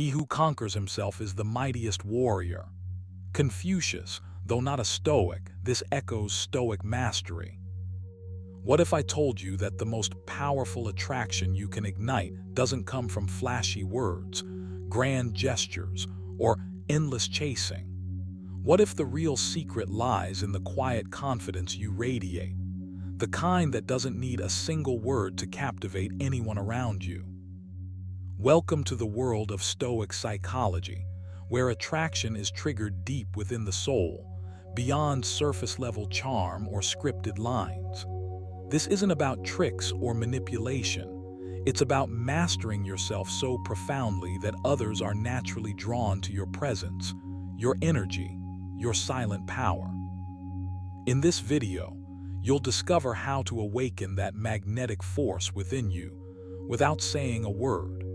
He who conquers himself is the mightiest warrior. Confucius, though not a Stoic, this echoes Stoic mastery. What if I told you that the most powerful attraction you can ignite doesn't come from flashy words, grand gestures, or endless chasing? What if the real secret lies in the quiet confidence you radiate, the kind that doesn't need a single word to captivate anyone around you? Welcome to the world of Stoic psychology, where attraction is triggered deep within the soul, beyond surface-level charm or scripted lines. This isn't about tricks or manipulation. It's about mastering yourself so profoundly that others are naturally drawn to your presence, your energy, your silent power. In this video, you'll discover how to awaken that magnetic force within you without saying a word.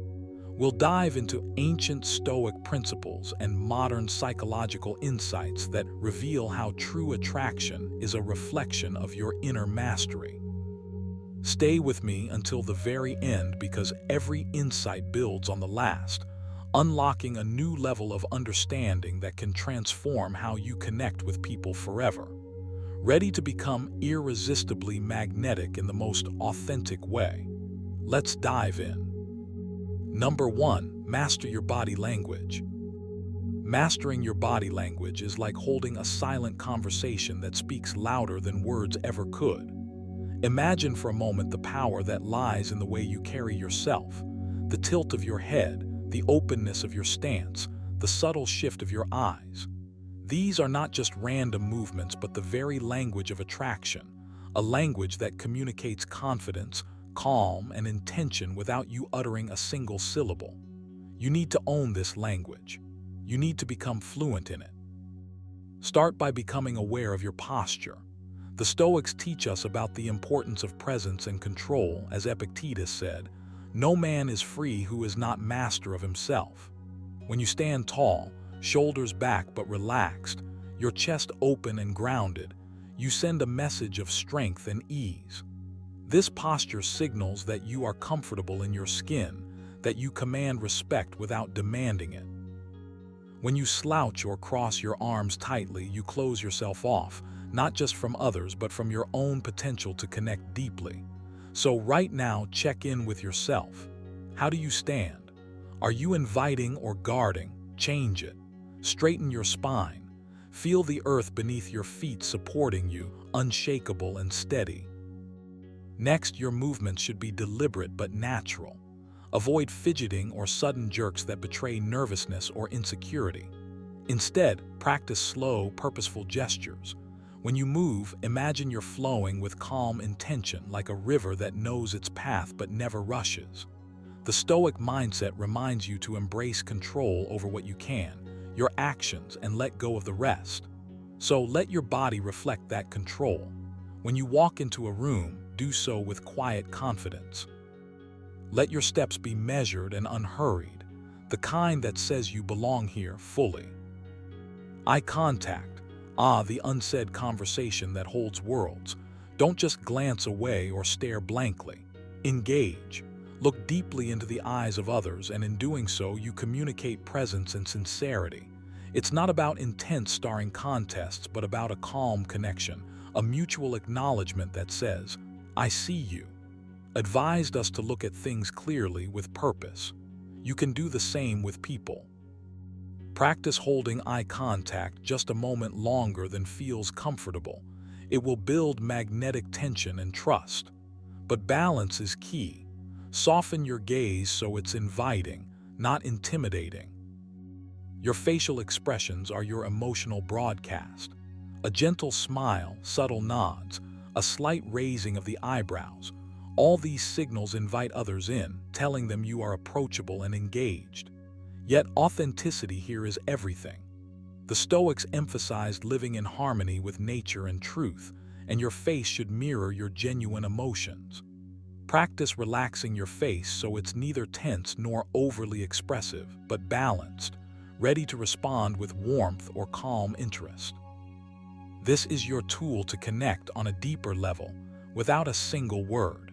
We'll dive into ancient Stoic principles and modern psychological insights that reveal how true attraction is a reflection of your inner mastery. Stay with me until the very end because every insight builds on the last, unlocking a new level of understanding that can transform how you connect with people forever. Ready to become irresistibly magnetic in the most authentic way? Let's dive in. Number 1, master your body language. Mastering your body language is like holding a silent conversation that speaks louder than words ever could. Imagine for a moment the power that lies in the way you carry yourself, the tilt of your head, the openness of your stance, the subtle shift of your eyes. These are not just random movements, but the very language of attraction, a language that communicates confidence, calm, and intention without you uttering a single syllable. You need to own this language. You need to become fluent in it. Start by becoming aware of your posture. The Stoics teach us about the importance of presence and control. As Epictetus said, "No man is free who is not master of himself." When you stand tall, shoulders back but relaxed, your chest open and grounded, you send a message of strength and ease. This posture signals that you are comfortable in your skin, that you command respect without demanding it. When you slouch or cross your arms tightly, you close yourself off, not just from others, but from your own potential to connect deeply. So right now, check in with yourself. How do you stand? Are you inviting or guarding? Change it. Straighten your spine. Feel the earth beneath your feet supporting you, unshakable and steady. Next, your movements should be deliberate but natural. Avoid fidgeting or sudden jerks that betray nervousness or insecurity. Instead, practice slow, purposeful gestures. When you move, imagine you're flowing with calm intention, like a river that knows its path but never rushes. The Stoic mindset reminds you to embrace control over what you can, your actions, and let go of the rest. So let your body reflect that control. When you walk into a room, do so with quiet confidence. Let your steps be measured and unhurried, the kind that says you belong here fully. Eye contact. The unsaid conversation that holds worlds. Don't just glance away or stare blankly. Engage. Look deeply into the eyes of others, and in doing so, you communicate presence and sincerity. It's not about intense starring contests, but about a calm connection, a mutual acknowledgement that says, "I see you." Advised us to look at things clearly with purpose. You can do the same with people. Practice holding eye contact just a moment longer than feels comfortable. It will build magnetic tension and trust. But balance is key. Soften your gaze so it's inviting, not intimidating. Your facial expressions are your emotional broadcast. A gentle smile, subtle nods, a slight raising of the eyebrows. All these signals invite others in, telling them you are approachable and engaged. Yet authenticity here is everything. The Stoics emphasized living in harmony with nature and truth, and your face should mirror your genuine emotions. Practice relaxing your face so it's neither tense nor overly expressive, but balanced, ready to respond with warmth or calm interest. This is your tool to connect on a deeper level, without a single word.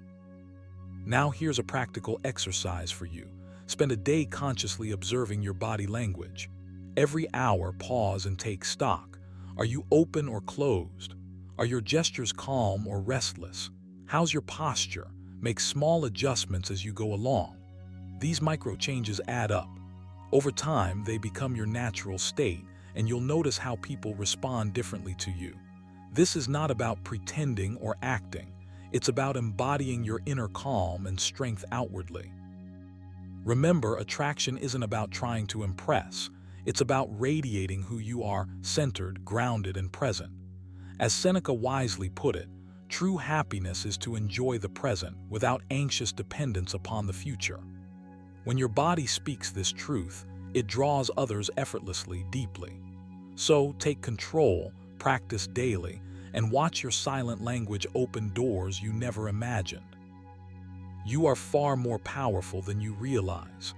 Now here's a practical exercise for you. Spend a day consciously observing your body language. Every hour, pause and take stock. Are you open or closed? Are your gestures calm or restless? How's your posture? Make small adjustments as you go along. These micro changes add up. Over time, they become your natural state, and you'll notice how people respond differently to you. This is not about pretending or acting. It's about embodying your inner calm and strength outwardly. Remember, attraction isn't about trying to impress. It's about radiating who you are, centered, grounded, and present. As Seneca wisely put it, true happiness is to enjoy the present without anxious dependence upon the future. When your body speaks this truth, it draws others effortlessly, deeply. So take control, practice daily, and watch your silent language open doors you never imagined. You are far more powerful than you realize.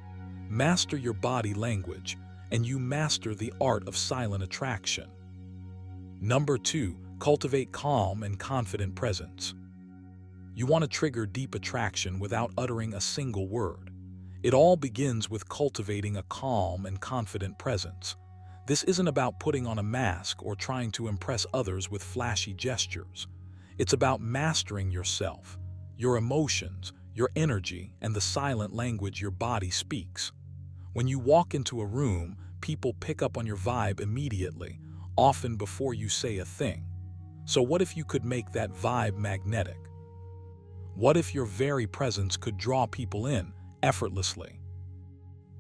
Master your body language, and you master the art of silent attraction. Number 2, cultivate calm and confident presence. You want to trigger deep attraction without uttering a single word. It all begins with cultivating a calm and confident presence. This isn't about putting on a mask or trying to impress others with flashy gestures. It's about mastering yourself, your emotions, your energy, and the silent language your body speaks. When you walk into a room, people pick up on your vibe immediately, often before you say a thing. So what if you could make that vibe magnetic? What if your very presence could draw people in effortlessly?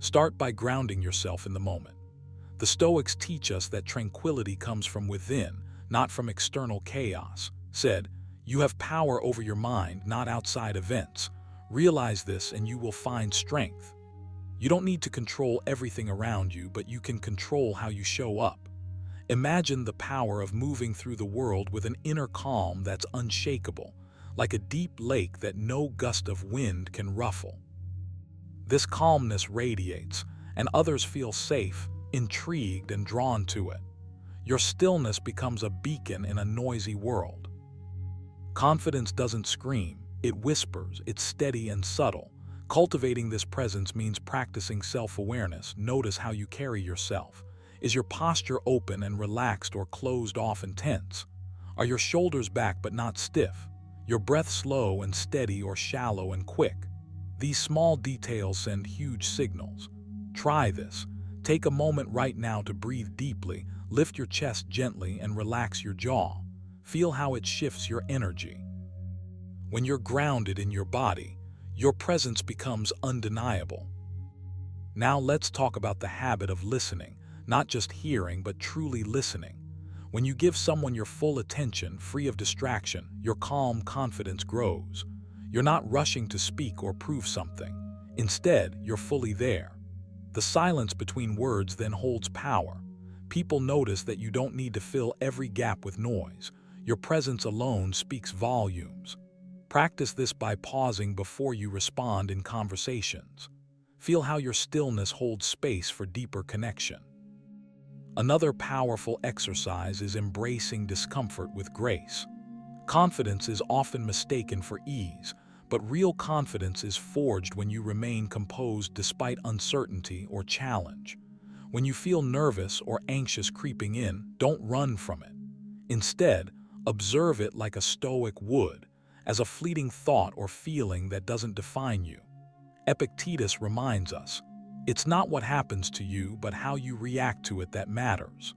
Start by grounding yourself in the moment. The Stoics teach us that tranquility comes from within, not from external chaos. Said, you have power over your mind, not outside events. Realize this and you will find strength. You don't need to control everything around you, but you can control how you show up. Imagine the power of moving through the world with an inner calm that's unshakable, like a deep lake that no gust of wind can ruffle. This calmness radiates, and others feel safe, intrigued, and drawn to it. Your stillness becomes a beacon in a noisy world. Confidence doesn't scream, it whispers, it's steady and subtle. Cultivating this presence means practicing self-awareness. Notice how you carry yourself. Is your posture open and relaxed or closed off and tense? Are your shoulders back but not stiff? Your breath slow and steady or shallow and quick? These small details send huge signals. Try this. Take a moment right now to breathe deeply, lift your chest gently, and relax your jaw. Feel how it shifts your energy. When you're grounded in your body, your presence becomes undeniable. Now let's talk about the habit of listening, not just hearing, but truly listening. When you give someone your full attention, free of distraction, your calm confidence grows. You're not rushing to speak or prove something. Instead, you're fully there. The silence between words then holds power. People notice that you don't need to fill every gap with noise. Your presence alone speaks volumes. Practice this by pausing before you respond in conversations. Feel how your stillness holds space for deeper connection. Another powerful exercise is embracing discomfort with grace. Confidence is often mistaken for ease, but real confidence is forged when you remain composed despite uncertainty or challenge. When you feel nervous or anxious creeping in, don't run from it. Instead, observe it like a Stoic would, as a fleeting thought or feeling that doesn't define you. Epictetus reminds us, it's not what happens to you, but how you react to it that matters.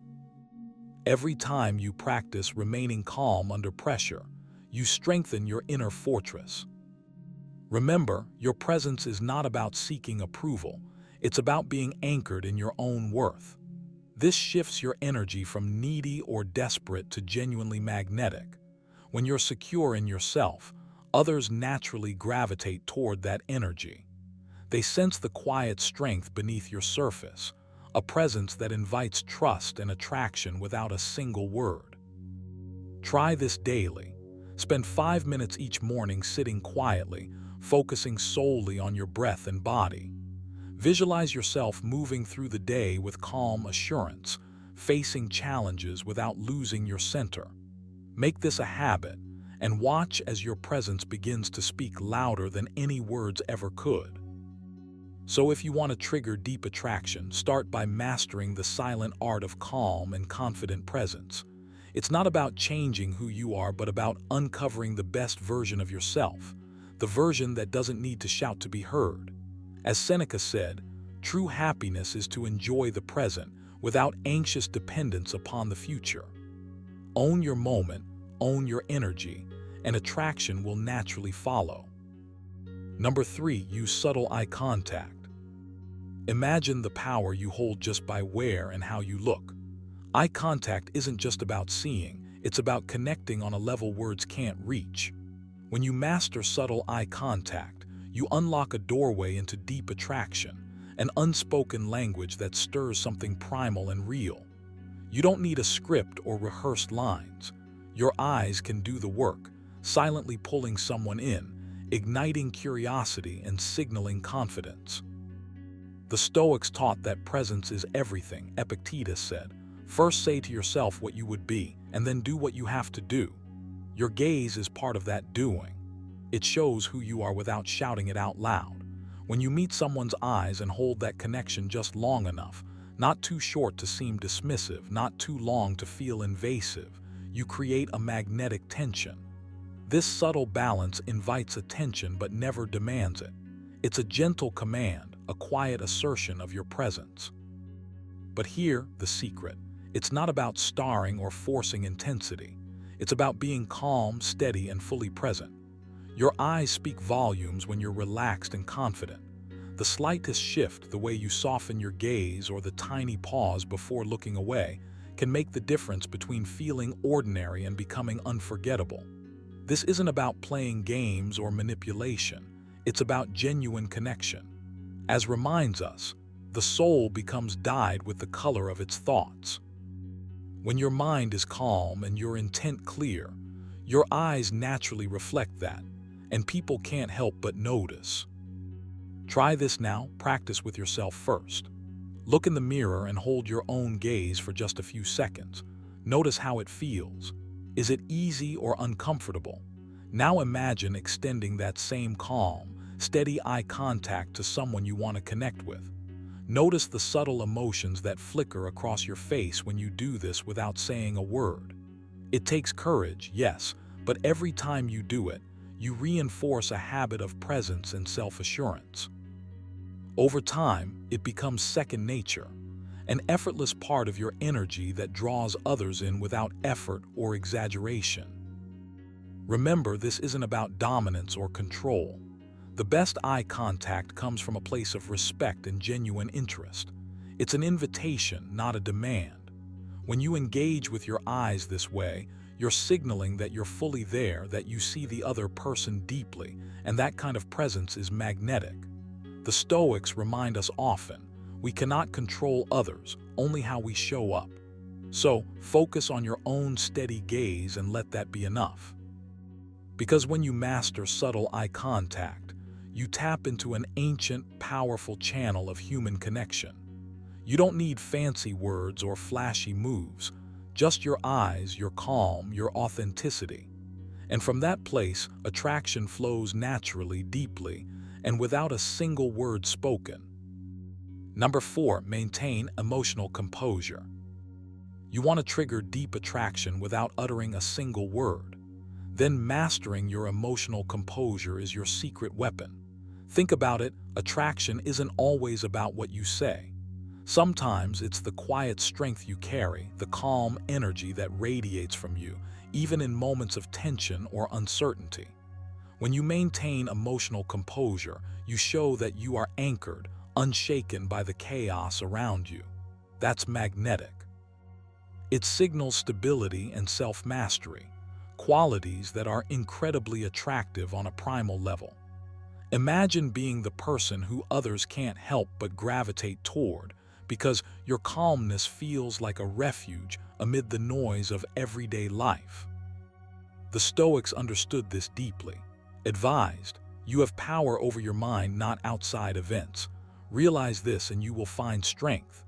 Every time you practice remaining calm under pressure, you strengthen your inner fortress. Remember, your presence is not about seeking approval. It's about being anchored in your own worth. This shifts your energy from needy or desperate to genuinely magnetic. When you're secure in yourself, others naturally gravitate toward that energy. They sense the quiet strength beneath your surface, a presence that invites trust and attraction without a single word. Try this daily. Spend 5 minutes each morning sitting quietly, focusing solely on your breath and body. Visualize yourself moving through the day with calm assurance, facing challenges without losing your center. Make this a habit, and watch as your presence begins to speak louder than any words ever could. So if you want to trigger deep attraction, start by mastering the silent art of calm and confident presence. It's not about changing who you are, but about uncovering the best version of yourself, the version that doesn't need to shout to be heard. As Seneca said, true happiness is to enjoy the present without anxious dependence upon the future. Own your moment, own your energy, and attraction will naturally follow. Number 3, use subtle eye contact. Imagine the power you hold just by where and how you look. Eye contact isn't just about seeing, it's about connecting on a level words can't reach. When you master subtle eye contact, you unlock a doorway into deep attraction, an unspoken language that stirs something primal and real. You don't need a script or rehearsed lines. Your eyes can do the work, silently pulling someone in, igniting curiosity and signaling confidence. The Stoics taught that presence is everything. Epictetus said, "First say to yourself what you would be, and then do what you have to do." Your gaze is part of that doing. It shows who you are without shouting it out loud. When you meet someone's eyes and hold that connection just long enough, not too short to seem dismissive, not too long to feel invasive, you create a magnetic tension. This subtle balance invites attention but never demands it. It's a gentle command, a quiet assertion of your presence. But here, the secret. It's not about starring or forcing intensity. It's about being calm, steady, and fully present. Your eyes speak volumes when you're relaxed and confident. The slightest shift, the way you soften your gaze or the tiny pause before looking away, can make the difference between feeling ordinary and becoming unforgettable. This isn't about playing games or manipulation. It's about genuine connection. As reminds us, the soul becomes dyed with the color of its thoughts. When your mind is calm and your intent clear, your eyes naturally reflect that, and people can't help but notice. Try this now, practice with yourself first. Look in the mirror and hold your own gaze for just a few seconds. Notice how it feels. Is it easy or uncomfortable? Now imagine extending that same calm, steady eye contact to someone you want to connect with. Notice the subtle emotions that flicker across your face when you do this without saying a word. It takes courage, yes, but every time you do it, you reinforce a habit of presence and self-assurance. Over time, it becomes second nature, an effortless part of your energy that draws others in without effort or exaggeration. Remember, this isn't about dominance or control. The best eye contact comes from a place of respect and genuine interest. It's an invitation, not a demand. When you engage with your eyes this way, you're signaling that you're fully there, that you see the other person deeply, and that kind of presence is magnetic. The Stoics remind us often, we cannot control others, only how we show up. So, focus on your own steady gaze and let that be enough. Because when you master subtle eye contact, you tap into an ancient, powerful channel of human connection. You don't need fancy words or flashy moves, just your eyes, your calm, your authenticity. And from that place, attraction flows naturally, deeply, and without a single word spoken. Number 4, maintain emotional composure. You want to trigger deep attraction without uttering a single word. Then mastering your emotional composure is your secret weapon. Think about it, attraction isn't always about what you say. Sometimes it's the quiet strength you carry, the calm energy that radiates from you, even in moments of tension or uncertainty. When you maintain emotional composure, you show that you are anchored, unshaken by the chaos around you. That's magnetic. It signals stability and self-mastery, qualities that are incredibly attractive on a primal level. Imagine being the person who others can't help but gravitate toward, because your calmness feels like a refuge amid the noise of everyday life. The Stoics understood this deeply. Advised, you have power over your mind, not outside events. Realize this and you will find strength.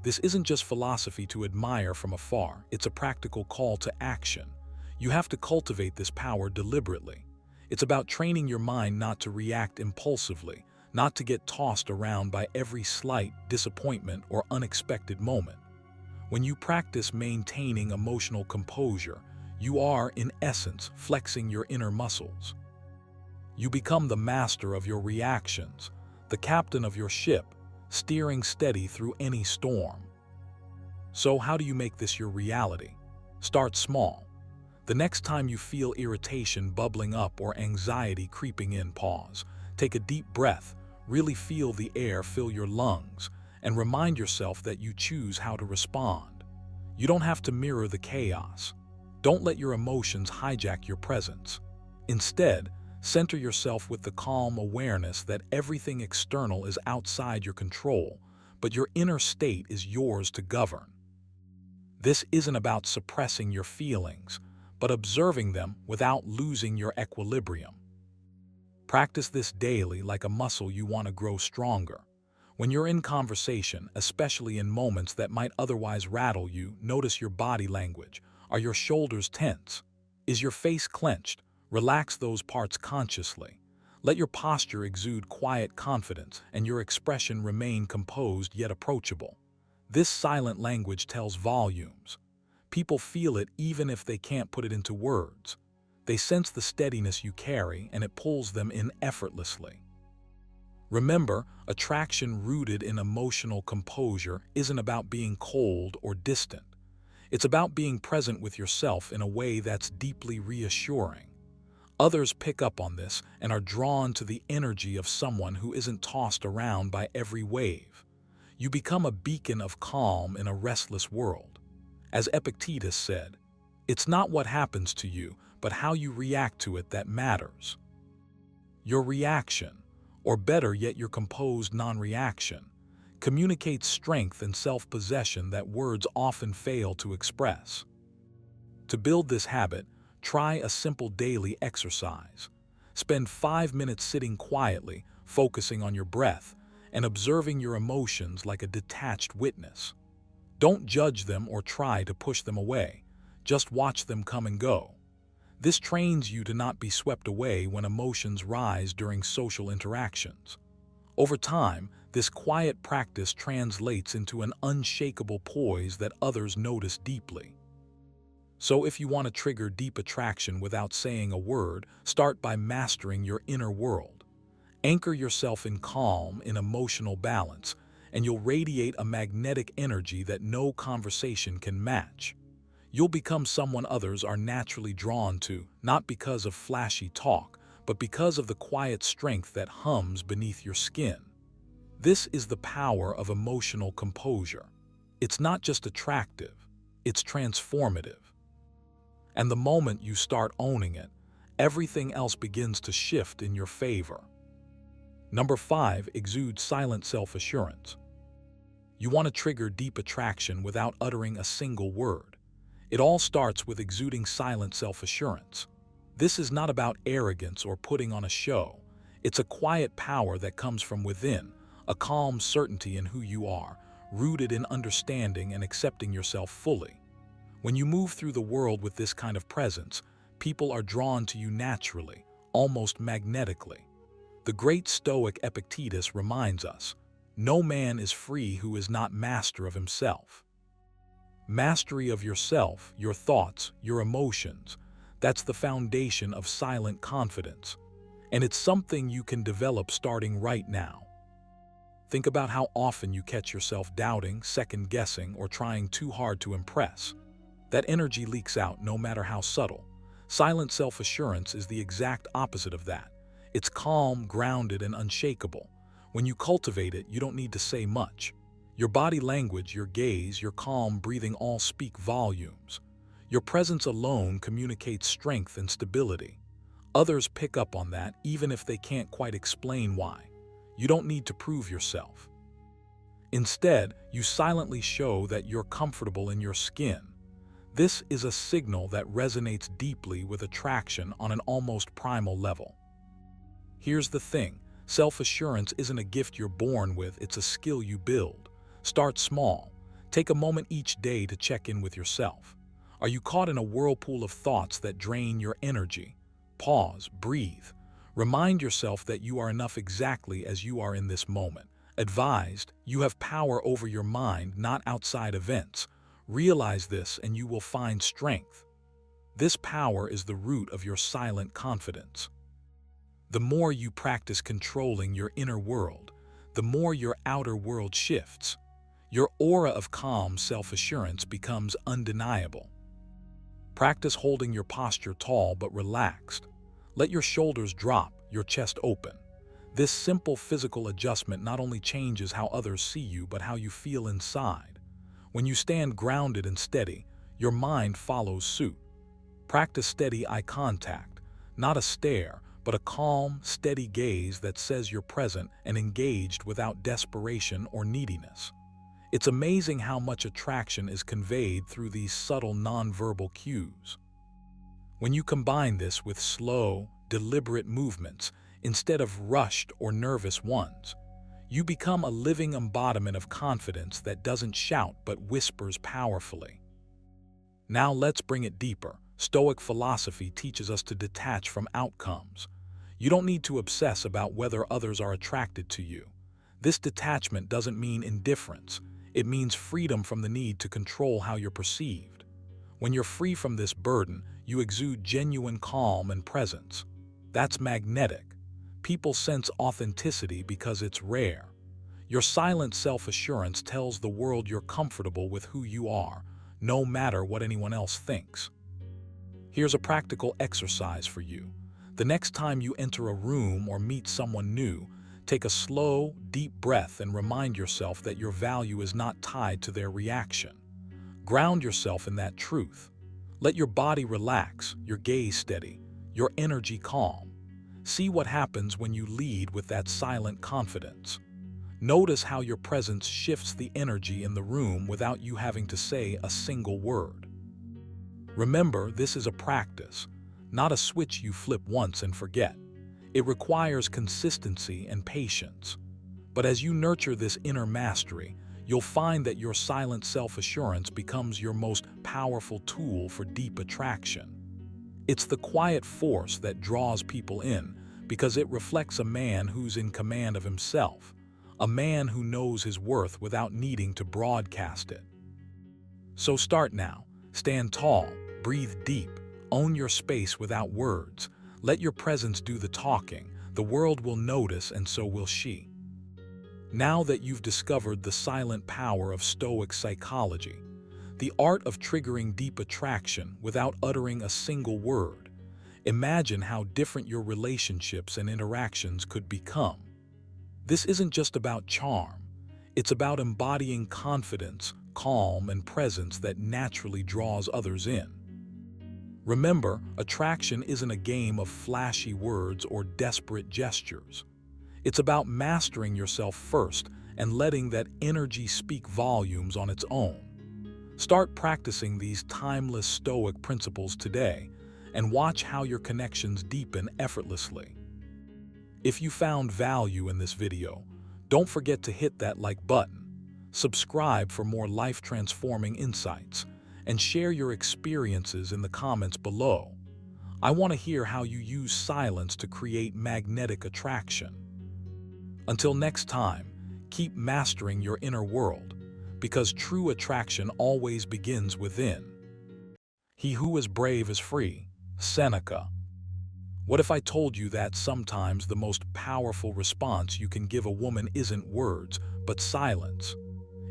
This isn't just philosophy to admire from afar, it's a practical call to action. You have to cultivate this power deliberately. It's about training your mind not to react impulsively, not to get tossed around by every slight disappointment or unexpected moment. When you practice maintaining emotional composure, you are, in essence, flexing your inner muscles. You become the master of your reactions, the captain of your ship, steering steady through any storm. So how do you make this your reality? Start small. The next time you feel irritation bubbling up or anxiety creeping in, pause. Take a deep breath, really feel the air fill your lungs, and remind yourself that you choose how to respond. You don't have to mirror the chaos. Don't let your emotions hijack your presence. Instead, center yourself with the calm awareness that everything external is outside your control, but your inner state is yours to govern. This isn't about suppressing your feelings, but observing them without losing your equilibrium. Practice this daily like a muscle you want to grow stronger. When you're in conversation, especially in moments that might otherwise rattle you, notice your body language. Are your shoulders tense? Is your face clenched? Relax those parts consciously. Let your posture exude quiet confidence and your expression remain composed yet approachable. This silent language tells volumes. People feel it even if they can't put it into words. They sense the steadiness you carry and it pulls them in effortlessly. Remember, attraction rooted in emotional composure isn't about being cold or distant. It's about being present with yourself in a way that's deeply reassuring. Others pick up on this and are drawn to the energy of someone who isn't tossed around by every wave. You become a beacon of calm in a restless world. As Epictetus said, "It's not what happens to you, but how you react to it that matters." Your reaction, or better yet your composed non-reaction, communicates strength and self-possession that words often fail to express. To build this habit, try a simple daily exercise. Spend 5 minutes sitting quietly, focusing on your breath, and observing your emotions like a detached witness. Don't judge them or try to push them away. Just watch them come and go. This trains you to not be swept away when emotions rise during social interactions. Over time, this quiet practice translates into an unshakable poise that others notice deeply. So if you want to trigger deep attraction without saying a word, start by mastering your inner world. Anchor yourself in calm, in emotional balance, and you'll radiate a magnetic energy that no conversation can match. You'll become someone others are naturally drawn to, not because of flashy talk, but because of the quiet strength that hums beneath your skin. This is the power of emotional composure. It's not just attractive, it's transformative. And the moment you start owning it, everything else begins to shift in your favor. Number 5, exude silent self-assurance. You want to trigger deep attraction without uttering a single word. It all starts with exuding silent self-assurance. This is not about arrogance or putting on a show. It's a quiet power that comes from within, a calm certainty in who you are, rooted in understanding and accepting yourself fully. When you move through the world with this kind of presence, people are drawn to you naturally, almost magnetically. The great Stoic Epictetus reminds us, "No man is free who is not master of himself." Mastery of yourself, your thoughts, your emotions, that's the foundation of silent confidence. And it's something you can develop starting right now. Think about how often you catch yourself doubting, second-guessing, or trying too hard to impress. That energy leaks out no matter how subtle. Silent self-assurance is the exact opposite of that. It's calm, grounded, and unshakable. When you cultivate it, you don't need to say much. Your body language, your gaze, your calm breathing all speak volumes. Your presence alone communicates strength and stability. Others pick up on that even if they can't quite explain why. You don't need to prove yourself. Instead, you silently show that you're comfortable in your skin. This is a signal that resonates deeply with attraction on an almost primal level. Here's the thing, self-assurance isn't a gift you're born with, it's a skill you build. Start small. Take a moment each day to check in with yourself. Are you caught in a whirlpool of thoughts that drain your energy? Pause, breathe. Remind yourself that you are enough exactly as you are in this moment. Advised, you have power over your mind, not outside events. Realize this and you will find strength. This power is the root of your silent confidence. The more you practice controlling your inner world, the more your outer world shifts. Your aura of calm self-assurance becomes undeniable. Practice holding your posture tall but relaxed. Let your shoulders drop, your chest open. This simple physical adjustment not only changes how others see you, but how you feel inside. When you stand grounded and steady, your mind follows suit. Practice steady eye contact, not a stare, but a calm, steady gaze that says you're present and engaged without desperation or neediness. It's amazing how much attraction is conveyed through these subtle nonverbal cues. When you combine this with slow, deliberate movements instead of rushed or nervous ones, you become a living embodiment of confidence that doesn't shout but whispers powerfully. Now let's bring it deeper. Stoic philosophy teaches us to detach from outcomes. You don't need to obsess about whether others are attracted to you. This detachment doesn't mean indifference. It means freedom from the need to control how you're perceived. When you're free from this burden, you exude genuine calm and presence. That's magnetic. People sense authenticity because it's rare. Your silent self-assurance tells the world you're comfortable with who you are, no matter what anyone else thinks. Here's a practical exercise for you. The next time you enter a room or meet someone new, take a slow, deep breath and remind yourself that your value is not tied to their reaction. Ground yourself in that truth. Let your body relax, your gaze steady, your energy calm. See what happens when you lead with that silent confidence. Notice how your presence shifts the energy in the room without you having to say a single word. Remember, this is a practice, not a switch you flip once and forget. It requires consistency and patience. But as you nurture this inner mastery, you'll find that your silent self-assurance becomes your most powerful tool for deep attraction. It's the quiet force that draws people in because it reflects a man who's in command of himself, a man who knows his worth without needing to broadcast it. So start now. Stand tall, breathe deep, own your space without words. Let your presence do the talking. The world will notice and so will she. Now that you've discovered the silent power of Stoic psychology, the art of triggering deep attraction without uttering a single word, imagine how different your relationships and interactions could become. This isn't just about charm. It's about embodying confidence, calm, and presence that naturally draws others in. Remember, attraction isn't a game of flashy words or desperate gestures. It's about mastering yourself first and letting that energy speak volumes on its own. Start practicing these timeless Stoic principles today and watch how your connections deepen effortlessly. If you found value in this video, don't forget to hit that like button, subscribe for more life-transforming insights, and share your experiences in the comments below. I want to hear how you use silence to create magnetic attraction. Until next time, keep mastering your inner world, because true attraction always begins within. He who is brave is free. Seneca. What if I told you that sometimes the most powerful response you can give a woman isn't words, but silence?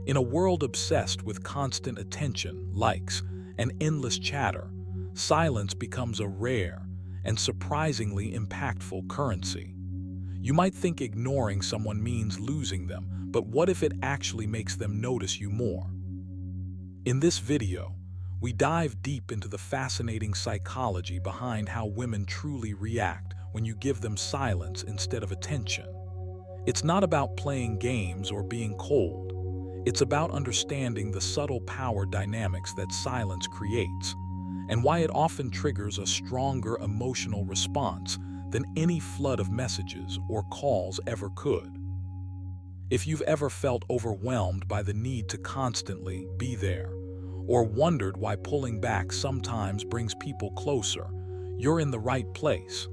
In a world obsessed with constant attention, likes, and endless chatter, silence becomes a rare and surprisingly impactful currency. You might think ignoring someone means losing them, but what if it actually makes them notice you more? In this video, we dive deep into the fascinating psychology behind how women truly react when you give them silence instead of attention. It's not about playing games or being cold. It's about understanding the subtle power dynamics that silence creates, and why it often triggers a stronger emotional response than any flood of messages or calls ever could. If you've ever felt overwhelmed by the need to constantly be there, or wondered why pulling back sometimes brings people closer, you're in the right place.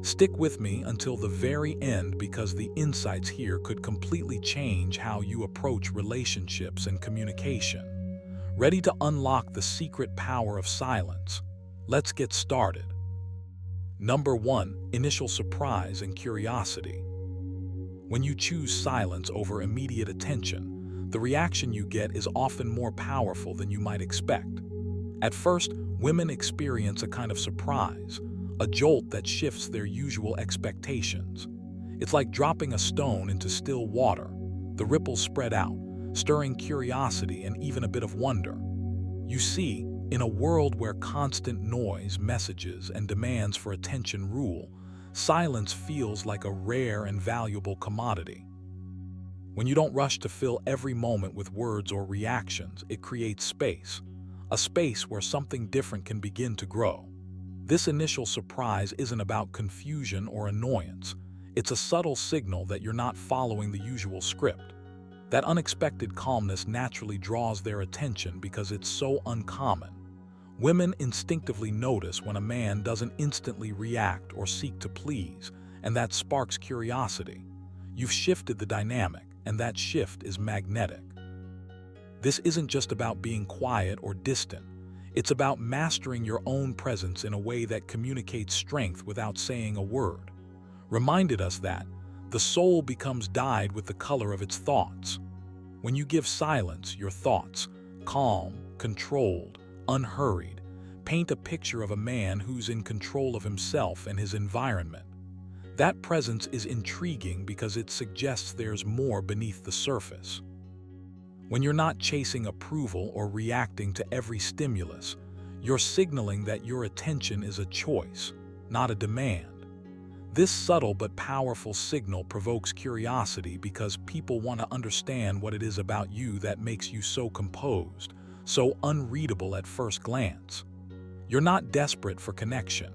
Stick with me until the very end because the insights here could completely change how you approach relationships and communication. Ready to unlock the secret power of silence? Let's get started. Number 1. Initial surprise and curiosity. When you choose silence over immediate attention, the reaction you get is often more powerful than you might expect. At first, women experience a kind of surprise, a jolt that shifts their usual expectations. It's like dropping a stone into still water. The ripples spread out, stirring curiosity and even a bit of wonder. You see, in a world where constant noise, messages, and demands for attention rule, silence feels like a rare and valuable commodity. When you don't rush to fill every moment with words or reactions, it creates space, a space where something different can begin to grow. This initial surprise isn't about confusion or annoyance. It's a subtle signal that you're not following the usual script. That unexpected calmness naturally draws their attention because it's so uncommon. Women instinctively notice when a man doesn't instantly react or seek to please, and that sparks curiosity. You've shifted the dynamic, and that shift is magnetic. This isn't just about being quiet or distant. It's about mastering your own presence in a way that communicates strength without saying a word. Reminded us that the soul becomes dyed with the color of its thoughts. When you give silence, your thoughts, calm, controlled, unhurried, paint a picture of a man who's in control of himself and his environment. That presence is intriguing because it suggests there's more beneath the surface. When you're not chasing approval or reacting to every stimulus, you're signaling that your attention is a choice, not a demand. This subtle but powerful signal provokes curiosity because people want to understand what it is about you that makes you so composed, so unreadable at first glance. You're not desperate for connection.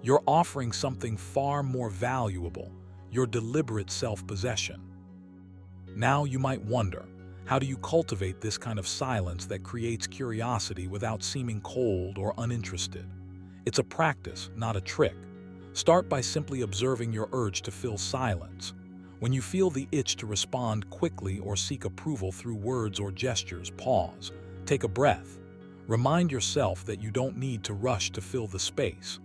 You're offering something far more valuable, your deliberate self-possession. Now you might wonder, how do you cultivate this kind of silence that creates curiosity without seeming cold or uninterested? It's a practice, not a trick. Start by simply observing your urge to fill silence. When you feel the itch to respond quickly or seek approval through words or gestures, pause. Take a breath. Remind yourself that you don't need to rush to fill the space.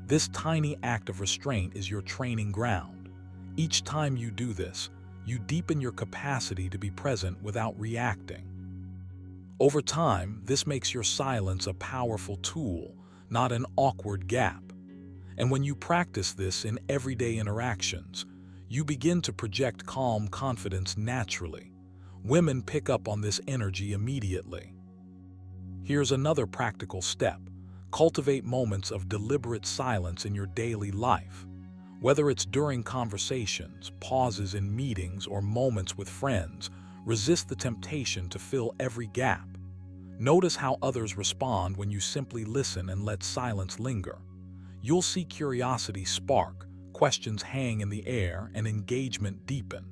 This tiny act of restraint is your training ground. Each time you do this, you deepen your capacity to be present without reacting. Over time, this makes your silence a powerful tool, not an awkward gap. And when you practice this in everyday interactions, you begin to project calm confidence naturally. Women pick up on this energy immediately. Here's another practical step. Cultivate moments of deliberate silence in your daily life. Whether it's during conversations, pauses in meetings, or moments with friends, resist the temptation to fill every gap. Notice how others respond when you simply listen and let silence linger. You'll see curiosity spark, questions hang in the air, and engagement deepen.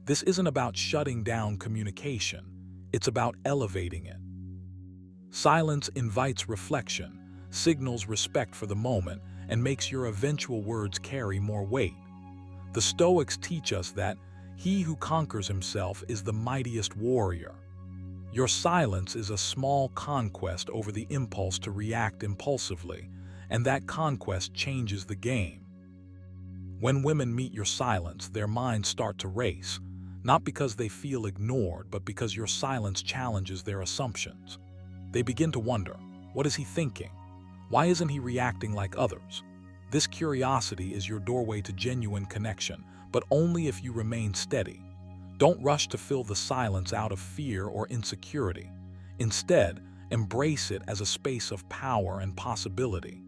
This isn't about shutting down communication. It's about elevating it. Silence invites reflection, signals respect for the moment, and makes your eventual words carry more weight. The Stoics teach us that he who conquers himself is the mightiest warrior. Your silence is a small conquest over the impulse to react impulsively, and that conquest changes the game. When women meet your silence, their minds start to race, not because they feel ignored, but because your silence challenges their assumptions. They begin to wonder, what is he thinking? Why isn't he reacting like others? This curiosity is your doorway to genuine connection, but only if you remain steady. Don't rush to fill the silence out of fear or insecurity. Instead, embrace it as a space of power and possibility.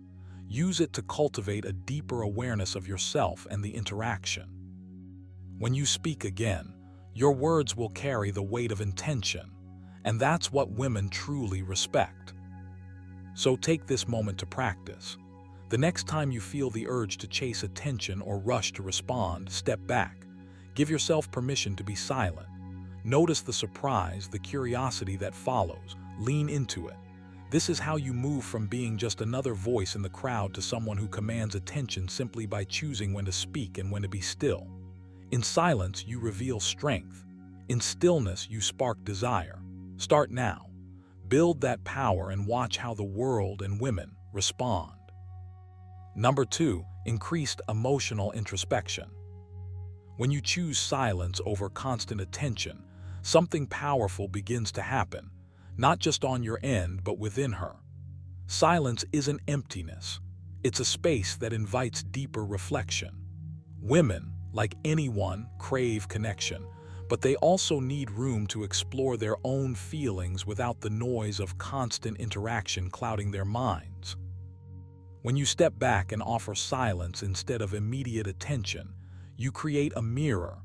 Use it to cultivate a deeper awareness of yourself and the interaction. When you speak again, your words will carry the weight of intention, and that's what women truly respect. So take this moment to practice. The next time you feel the urge to chase attention or rush to respond, step back. Give yourself permission to be silent. Notice the surprise, the curiosity that follows. Lean into it. This is how you move from being just another voice in the crowd to someone who commands attention simply by choosing when to speak and when to be still. In silence, you reveal strength. In stillness, you spark desire. Start now. Build that power and watch how the world and women respond. Number 2, increased emotional introspection. When you choose silence over constant attention, something powerful begins to happen, not just on your end, but within her. Silence isn't emptiness. It's a space that invites deeper reflection. Women, like anyone, crave connection, but they also need room to explore their own feelings without the noise of constant interaction clouding their minds. When you step back and offer silence instead of immediate attention, you create a mirror,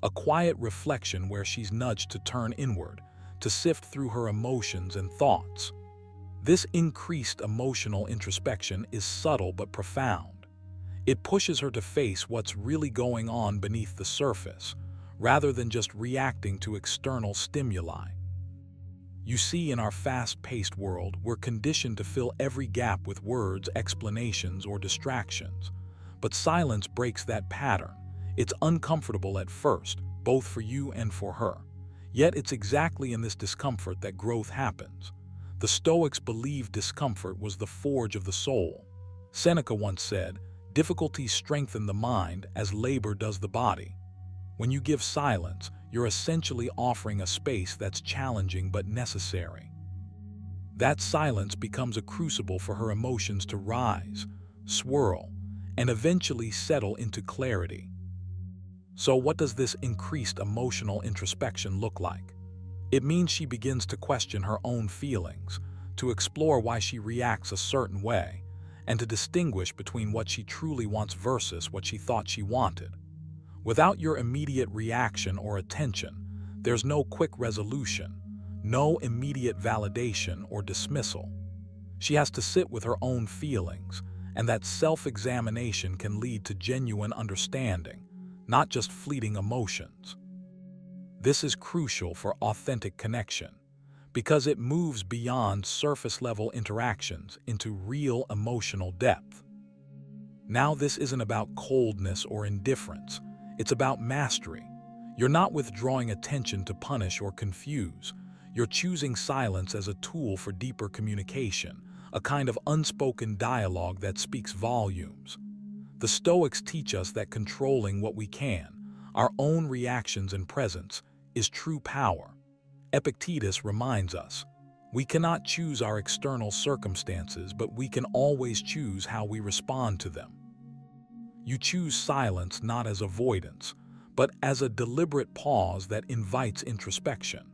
a quiet reflection where she's nudged to turn inward, to sift through her emotions and thoughts. This increased emotional introspection is subtle but profound. It pushes her to face what's really going on beneath the surface, rather than just reacting to external stimuli. You see, in our fast-paced world, we're conditioned to fill every gap with words, explanations, or distractions. But silence breaks that pattern. It's uncomfortable at first, both for you and for her. Yet it's exactly in this discomfort that growth happens. The Stoics believed discomfort was the forge of the soul. Seneca once said, "Difficulties strengthen the mind as labor does the body." When you give silence, you're essentially offering a space that's challenging but necessary. That silence becomes a crucible for her emotions to rise, swirl, and eventually settle into clarity. So what does this increased emotional introspection look like? It means she begins to question her own feelings, to explore why she reacts a certain way, and to distinguish between what she truly wants versus what she thought she wanted. Without your immediate reaction or attention, there's no quick resolution, no immediate validation or dismissal. She has to sit with her own feelings, and that self-examination can lead to genuine understanding, not just fleeting emotions. This is crucial for authentic connection, because it moves beyond surface-level interactions into real emotional depth. Now, this isn't about coldness or indifference. It's about mastery. You're not withdrawing attention to punish or confuse. You're choosing silence as a tool for deeper communication, a kind of unspoken dialogue that speaks volumes. The Stoics teach us that controlling what we can, our own reactions and presence, is true power. Epictetus reminds us, we cannot choose our external circumstances, but we can always choose how we respond to them. You choose silence not as avoidance, but as a deliberate pause that invites introspection.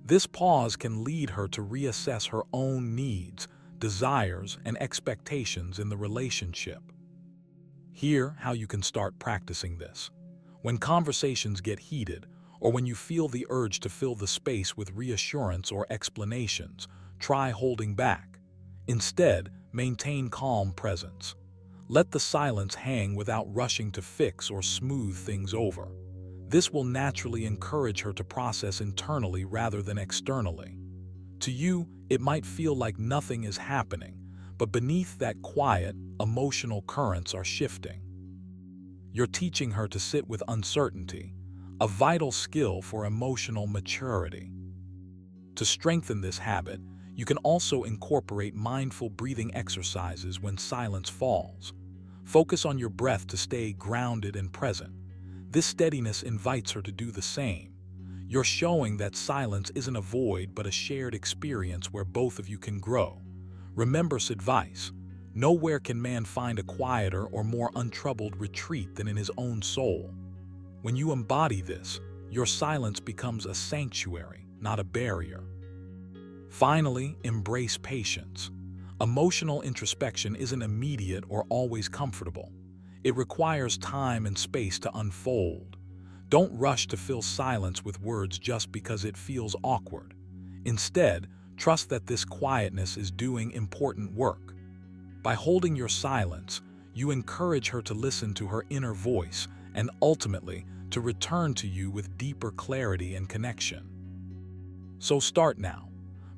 This pause can lead her to reassess her own needs, desires, and expectations in the relationship. Hear how you can start practicing this. When conversations get heated, or when you feel the urge to fill the space with reassurance or explanations, try holding back. Instead, maintain calm presence. Let the silence hang without rushing to fix or smooth things over. This will naturally encourage her to process internally rather than externally. To you, it might feel like nothing is happening, but beneath that quiet, emotional currents are shifting. You're teaching her to sit with uncertainty, a vital skill for emotional maturity. To strengthen this habit, you can also incorporate mindful breathing exercises when silence falls. Focus on your breath to stay grounded and present. This steadiness invites her to do the same. You're showing that silence isn't a void but a shared experience where both of you can grow. Remember Sid's advice, nowhere can man find a quieter or more untroubled retreat than in his own soul. When you embody this, your silence becomes a sanctuary, not a barrier. Finally, embrace patience. Emotional introspection isn't immediate or always comfortable. It requires time and space to unfold. Don't rush to fill silence with words just because it feels awkward. Instead, trust that this quietness is doing important work. By holding your silence, you encourage her to listen to her inner voice and ultimately to return to you with deeper clarity and connection. So start now.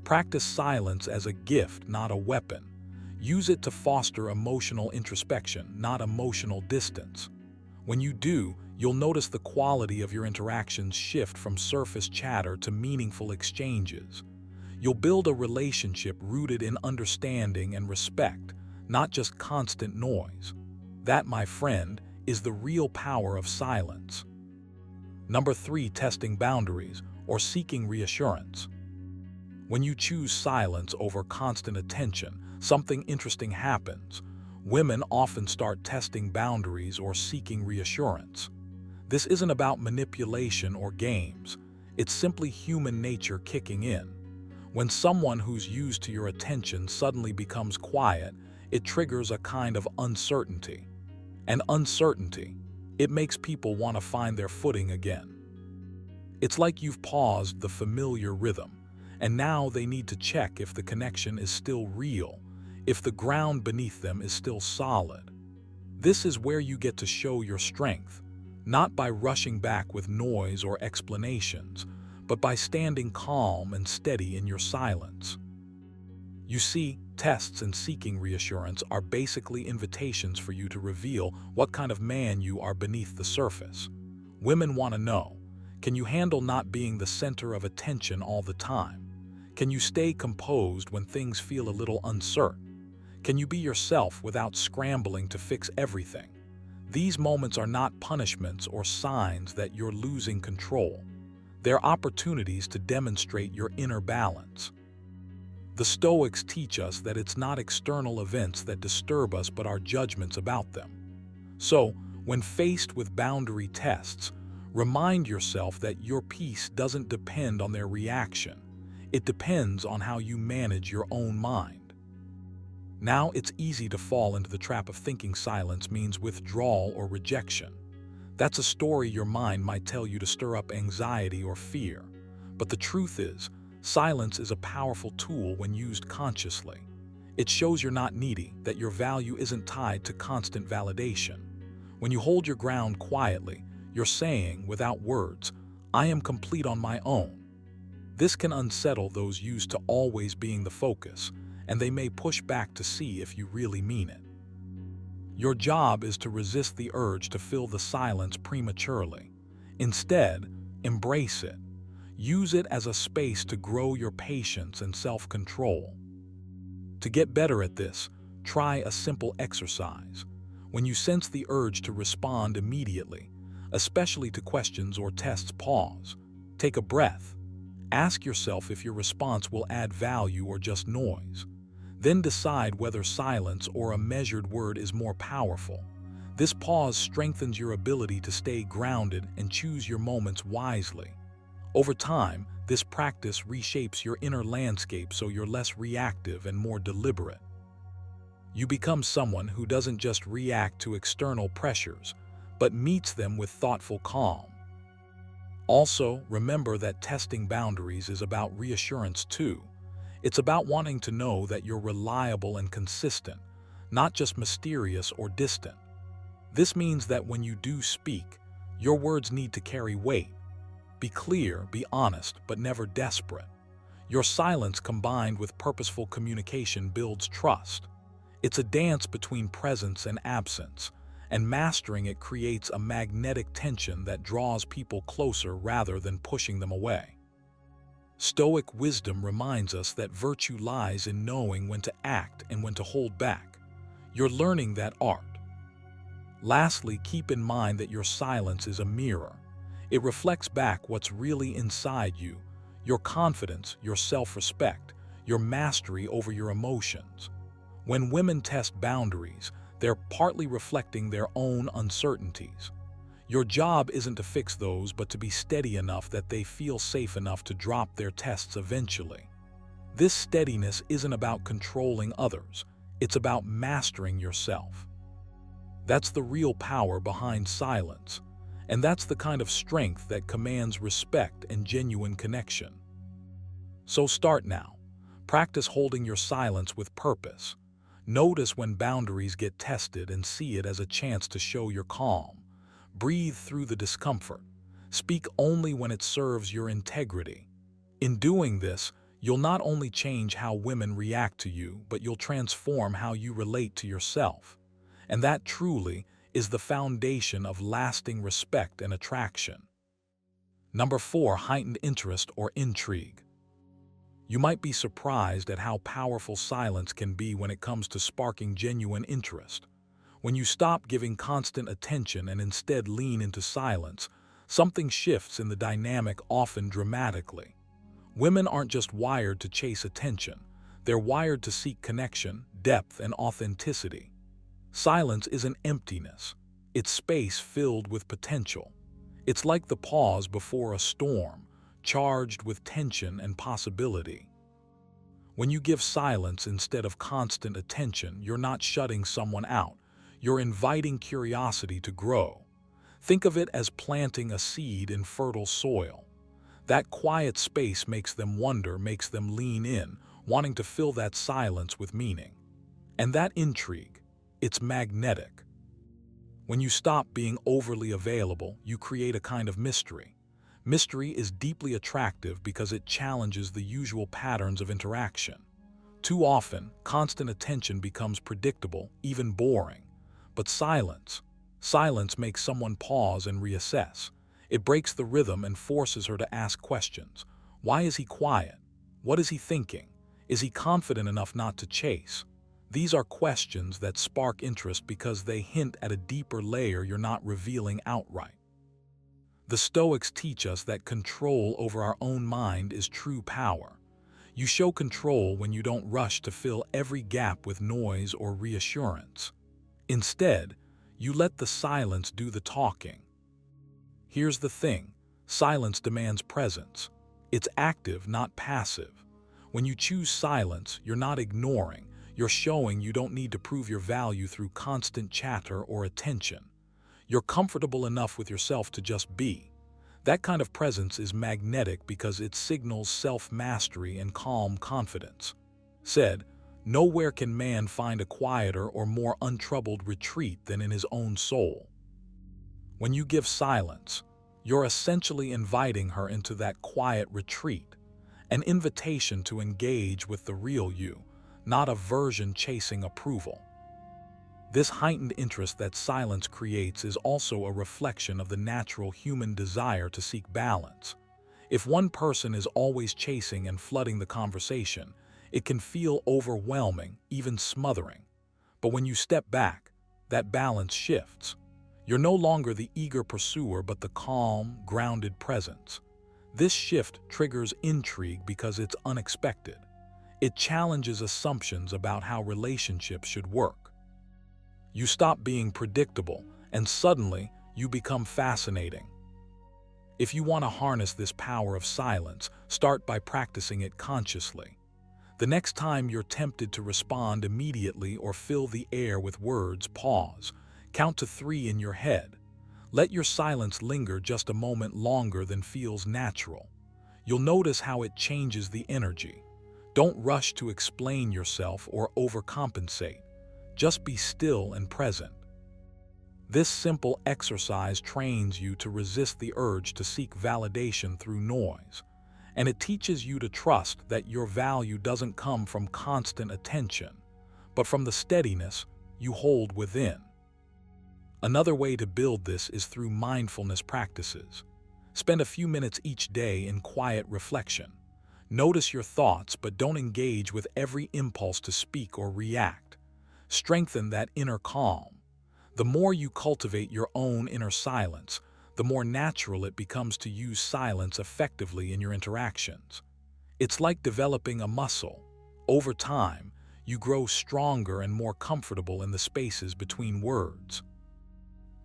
Practice silence as a gift, not a weapon. Use it to foster emotional introspection, not emotional distance. When you do, you'll notice the quality of your interactions shift from surface chatter to meaningful exchanges. You'll build a relationship rooted in understanding and respect, not just constant noise. That, my friend, is the real power of silence. Number 3, testing boundaries or seeking reassurance. When you choose silence over constant attention, something interesting happens. Women often start testing boundaries or seeking reassurance. This isn't about manipulation or games. It's simply human nature kicking in. When someone who's used to your attention suddenly becomes quiet, it triggers a kind of uncertainty. And uncertainty, it makes people want to find their footing again. It's like you've paused the familiar rhythm, and now they need to check if the connection is still real, if the ground beneath them is still solid. This is where you get to show your strength, not by rushing back with noise or explanations, but by standing calm and steady in your silence. You see, tests and seeking reassurance are basically invitations for you to reveal what kind of man you are beneath the surface. Women want to know, can you handle not being the center of attention all the time? Can you stay composed when things feel a little uncertain? Can you be yourself without scrambling to fix everything? These moments are not punishments or signs that you're losing control. They're opportunities to demonstrate your inner balance. The Stoics teach us that it's not external events that disturb us but our judgments about them. So, when faced with boundary tests, remind yourself that your peace doesn't depend on their reaction. It depends on how you manage your own mind. Now, it's easy to fall into the trap of thinking silence means withdrawal or rejection. That's a story your mind might tell you to stir up anxiety or fear. But the truth is, silence is a powerful tool when used consciously. It shows you're not needy, that your value isn't tied to constant validation. When you hold your ground quietly, you're saying, without words, I am complete on my own. This can unsettle those used to always being the focus, and they may push back to see if you really mean it. Your job is to resist the urge to fill the silence prematurely. Instead, embrace it. Use it as a space to grow your patience and self-control. To get better at this, try a simple exercise. When you sense the urge to respond immediately, especially to questions or tests, pause. Take a breath. Ask yourself if your response will add value or just noise. Then decide whether silence or a measured word is more powerful. This pause strengthens your ability to stay grounded and choose your moments wisely. Over time, this practice reshapes your inner landscape so you're less reactive and more deliberate. You become someone who doesn't just react to external pressures, but meets them with thoughtful calm. Also, remember that testing boundaries is about reassurance too. It's about wanting to know that you're reliable and consistent, not just mysterious or distant. This means that when you do speak, your words need to carry weight. Be clear, be honest, but never desperate. Your silence combined with purposeful communication builds trust. It's a dance between presence and absence, and mastering it creates a magnetic tension that draws people closer rather than pushing them away. Stoic wisdom reminds us that virtue lies in knowing when to act and when to hold back. You're learning that art. Lastly, keep in mind that your silence is a mirror. It reflects back what's really inside you, your confidence, your self-respect, your mastery over your emotions. When women test boundaries, they're partly reflecting their own uncertainties. Your job isn't to fix those, but to be steady enough that they feel safe enough to drop their tests eventually. This steadiness isn't about controlling others, it's about mastering yourself. That's the real power behind silence, and that's the kind of strength that commands respect and genuine connection. So start now. Practice holding your silence with purpose. Notice when boundaries get tested and see it as a chance to show you're calm. Breathe through the discomfort. Speak only when it serves your integrity. In doing this, You'll not only change how women react to you, but you'll transform how you relate to yourself. And that truly is the foundation of lasting respect and attraction. Number 4, heightened interest or intrigue. You might be surprised at how powerful silence can be when it comes to sparking genuine interest. When you stop giving constant attention and instead lean into silence, something shifts in the dynamic, often dramatically. Women aren't just wired to chase attention, they're wired to seek connection, depth, and authenticity. Silence isn't emptiness, it's space filled with potential. It's like the pause before a storm, charged with tension and possibility. When you give silence instead of constant attention, you're not shutting someone out, you're inviting curiosity to grow. Think of it as planting a seed in fertile soil. That quiet space makes them wonder, makes them lean in, wanting to fill that silence with meaning. And that intrigue, it's magnetic. When you stop being overly available, you create a kind of mystery. Mystery is deeply attractive because it challenges the usual patterns of interaction. Too often, constant attention becomes predictable, even boring. But silence makes someone pause and reassess. It breaks the rhythm and forces her to ask questions. Why is he quiet? What is he thinking? Is he confident enough not to chase? These are questions that spark interest because they hint at a deeper layer you're not revealing outright. The Stoics teach us that control over our own mind is true power. You show control when you don't rush to fill every gap with noise or reassurance. Instead, you let the silence do the talking. Here's the thing, silence demands presence. It's active, not passive. When you choose silence, you're not ignoring, you're showing you don't need to prove your value through constant chatter or attention. You're comfortable enough with yourself to just be. That kind of presence is magnetic because it signals self-mastery and calm confidence. Said, nowhere can man find a quieter or more untroubled retreat than in his own soul. When you give silence, you're essentially inviting her into that quiet retreat, an invitation to engage with the real you, not a version chasing approval. This heightened interest that silence creates is also a reflection of the natural human desire to seek balance. If one person is always chasing and flooding the conversation, it can feel overwhelming, even smothering. But when you step back, that balance shifts. You're no longer the eager pursuer but the calm, grounded presence. This shift triggers intrigue because it's unexpected. It challenges assumptions about how relationships should work. You stop being predictable, and suddenly you become fascinating. If you want to harness this power of silence, start by practicing it consciously. The next time you're tempted to respond immediately or fill the air with words, pause. Count to 3 in your head. Let your silence linger just a moment longer than feels natural. You'll notice how it changes the energy. Don't rush to explain yourself or overcompensate. Just be still and present. This simple exercise trains you to resist the urge to seek validation through noise, and it teaches you to trust that your value doesn't come from constant attention, but from the steadiness you hold within. Another way to build this is through mindfulness practices. Spend a few minutes each day in quiet reflection. Notice your thoughts, but don't engage with every impulse to speak or react. Strengthen that inner calm. The more you cultivate your own inner silence, the more natural it becomes to use silence effectively in your interactions. It's like developing a muscle. Over time, you grow stronger and more comfortable in the spaces between words.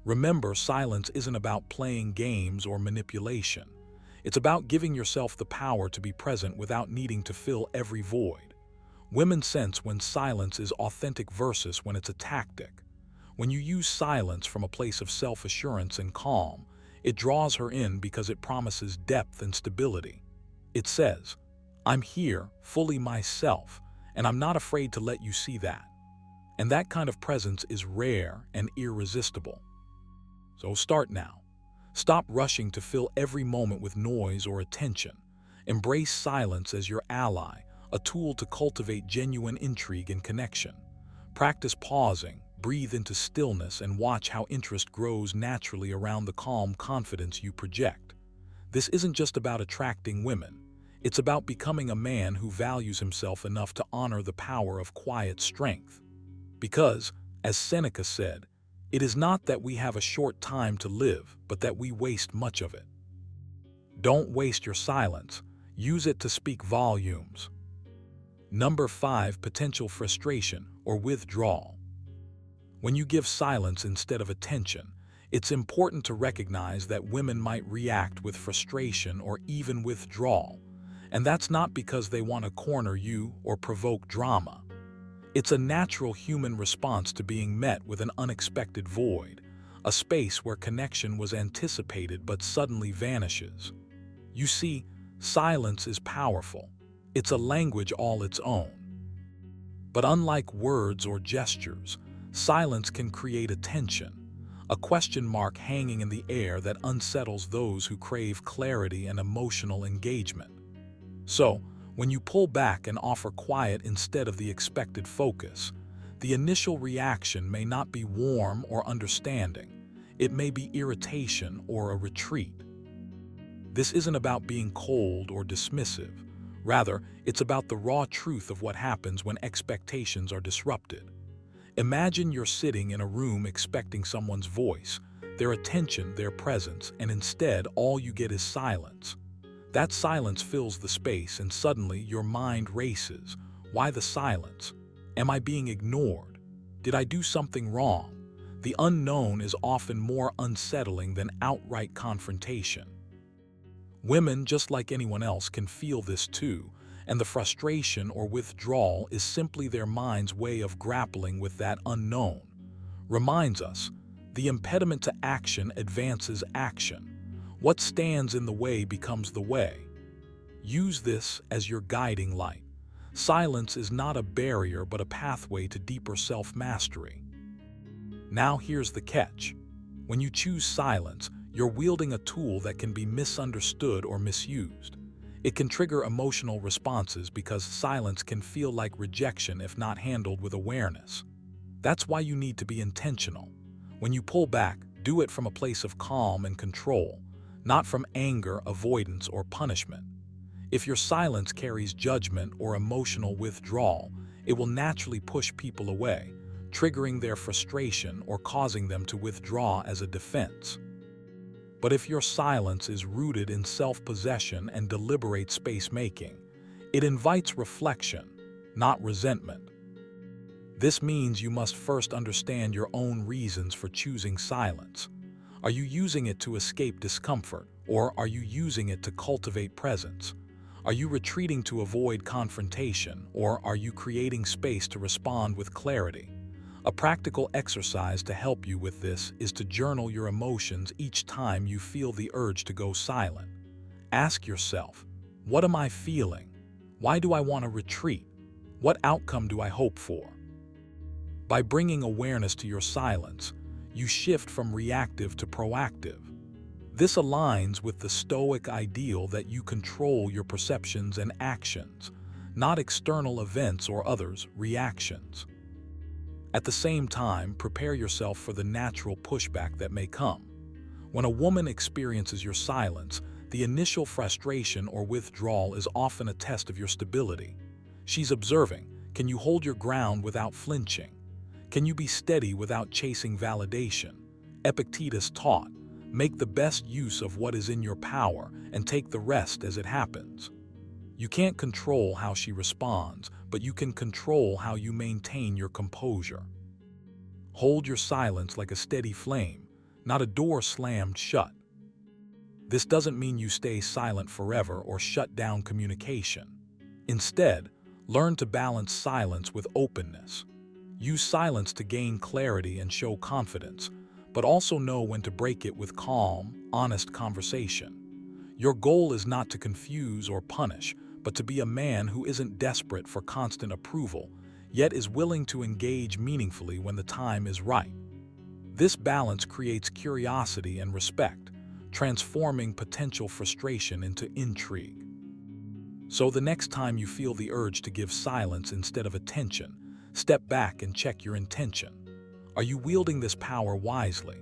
Remember, silence isn't about playing games or manipulation. It's about giving yourself the power to be present without needing to fill every void. Women sense when silence is authentic versus when it's a tactic. When you use silence from a place of self-assurance and calm, it draws her in because it promises depth and stability. It says, "I'm here, fully myself, and I'm not afraid to let you see that." And that kind of presence is rare and irresistible. So start now. Stop rushing to fill every moment with noise or attention, Embrace silence as your ally, a tool to cultivate genuine intrigue and connection. Practice pausing, breathe into stillness, and watch how interest grows naturally around the calm confidence you project. This isn't just about attracting women. It's about becoming a man who values himself enough to honor the power of quiet strength. Because, as Seneca said, it is not that we have a short time to live, but that we waste much of it. Don't waste your silence. Use it to speak volumes. Number 5. Potential frustration or withdrawal. When you give silence instead of attention, it's important to recognize that women might react with frustration or even withdrawal, and that's not because they want to corner you or provoke drama. It's a natural human response to being met with an unexpected void, a space where connection was anticipated but suddenly vanishes. You see, silence is powerful. It's a language all its own. But unlike words or gestures, silence can create a tension, a question mark hanging in the air that unsettles those who crave clarity and emotional engagement. So, when you pull back and offer quiet instead of the expected focus, the initial reaction may not be warm or understanding. It may be irritation or a retreat. This isn't about being cold or dismissive. Rather, it's about the raw truth of what happens when expectations are disrupted. Imagine you're sitting in a room expecting someone's voice, their attention, their presence, and instead all you get is silence. That silence fills the space and suddenly your mind races. Why the silence? Am I being ignored? Did I do something wrong? The unknown is often more unsettling than outright confrontation. Women, just like anyone else, can feel this too, and the frustration or withdrawal is simply their mind's way of grappling with that unknown. Reminds us, the impediment to action advances action. What stands in the way becomes the way. Use this as your guiding light. Silence is not a barrier but a pathway to deeper self-mastery. Now here's the catch. When you choose silence, you're wielding a tool that can be misunderstood or misused. It can trigger emotional responses because silence can feel like rejection if not handled with awareness. That's why you need to be intentional. When you pull back, do it from a place of calm and control, not from anger, avoidance, or punishment. If your silence carries judgment or emotional withdrawal, it will naturally push people away, triggering their frustration or causing them to withdraw as a defense. But if your silence is rooted in self-possession and deliberate space-making, it invites reflection, not resentment. This means you must first understand your own reasons for choosing silence. Are you using it to escape discomfort, or are you using it to cultivate presence? Are you retreating to avoid confrontation, or are you creating space to respond with clarity? A practical exercise to help you with this is to journal your emotions each time you feel the urge to go silent. Ask yourself, what am I feeling? Why do I want to retreat? What outcome do I hope for? By bringing awareness to your silence, you shift from reactive to proactive. This aligns with the Stoic ideal that you control your perceptions and actions, not external events or others' reactions. At the same time, prepare yourself for the natural pushback that may come. When a woman experiences your silence, the initial frustration or withdrawal is often a test of your stability. She's observing, can you hold your ground without flinching? Can you be steady without chasing validation? Epictetus taught, make the best use of what is in your power and take the rest as it happens. You can't control how she responds, but you can control how you maintain your composure. Hold your silence like a steady flame, not a door slammed shut. This doesn't mean you stay silent forever or shut down communication. Instead, learn to balance silence with openness. Use silence to gain clarity and show confidence, but also know when to break it with calm, honest conversation. Your goal is not to confuse or punish, but to be a man who isn't desperate for constant approval, yet is willing to engage meaningfully when the time is right. This balance creates curiosity and respect, transforming potential frustration into intrigue. So the next time you feel the urge to give silence instead of attention, step back and check your intention. Are you wielding this power wisely?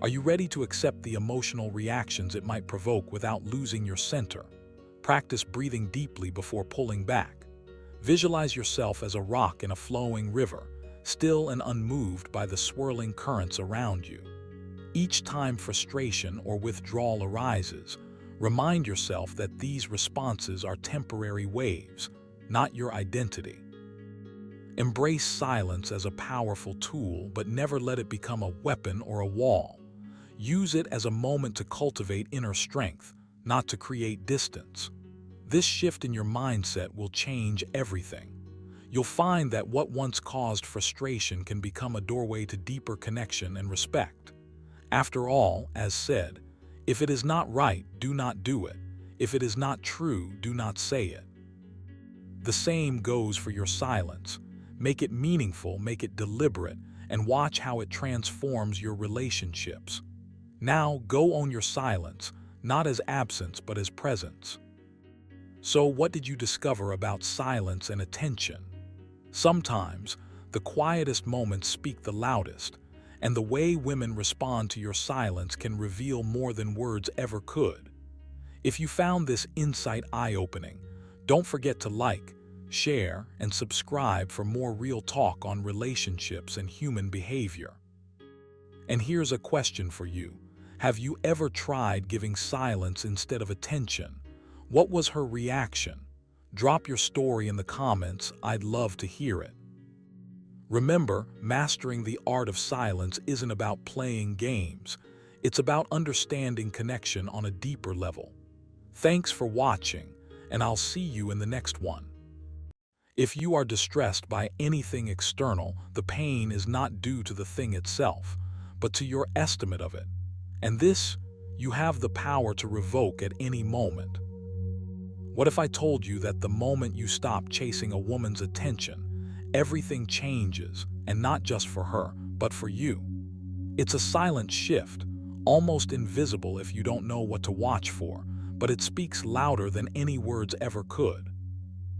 Are you ready to accept the emotional reactions it might provoke without losing your center? Practice breathing deeply before pulling back. Visualize yourself as a rock in a flowing river, still and unmoved by the swirling currents around you. Each time frustration or withdrawal arises, remind yourself that these responses are temporary waves, not your identity. Embrace silence as a powerful tool, but never let it become a weapon or a wall. Use it as a moment to cultivate inner strength, not to create distance. This shift in your mindset will change everything. You'll find that what once caused frustration can become a doorway to deeper connection and respect. After all, as said, if it is not right, do not do it. If it is not true, do not say it. The same goes for your silence. Make it meaningful, make it deliberate, and watch how it transforms your relationships. Now, go own your silence, not as absence but as presence. So, what did you discover about silence and attention? Sometimes, the quietest moments speak the loudest, and the way women respond to your silence can reveal more than words ever could. If you found this insight eye-opening, don't forget to like, share, and subscribe for more real talk on relationships and human behavior. And here's a question for you. Have you ever tried giving silence instead of attention? What was her reaction? Drop your story in the comments. I'd love to hear it. Remember, mastering the art of silence isn't about playing games. It's about understanding connection on a deeper level. Thanks for watching, and I'll see you in the next one. If you are distressed by anything external, the pain is not due to the thing itself, but to your estimate of it. And this, you have the power to revoke at any moment. What if I told you that the moment you stop chasing a woman's attention, everything changes, and not just for her, but for you? It's a silent shift, almost invisible if you don't know what to watch for, but it speaks louder than any words ever could.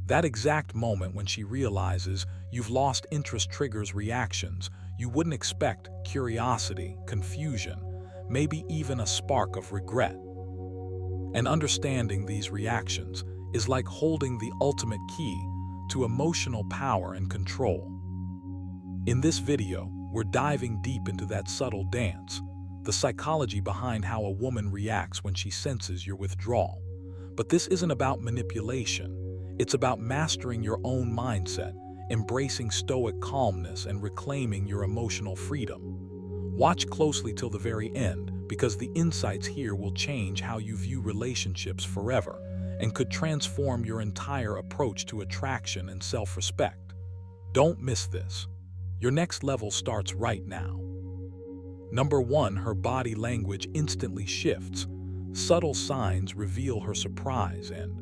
That exact moment when she realizes you've lost interest triggers reactions you wouldn't expect: curiosity, confusion, maybe even a spark of regret. And understanding these reactions is like holding the ultimate key to emotional power and control. In this video, we're diving deep into that subtle dance, the psychology behind how a woman reacts when she senses your withdrawal. But this isn't about manipulation. It's about mastering your own mindset, embracing stoic calmness, and reclaiming your emotional freedom. Watch closely till the very end, because the insights here will change how you view relationships forever and could transform your entire approach to attraction and self-respect. Don't miss this. Your next level starts right now. Number 1, her body language instantly shifts. Subtle signs reveal her surprise, and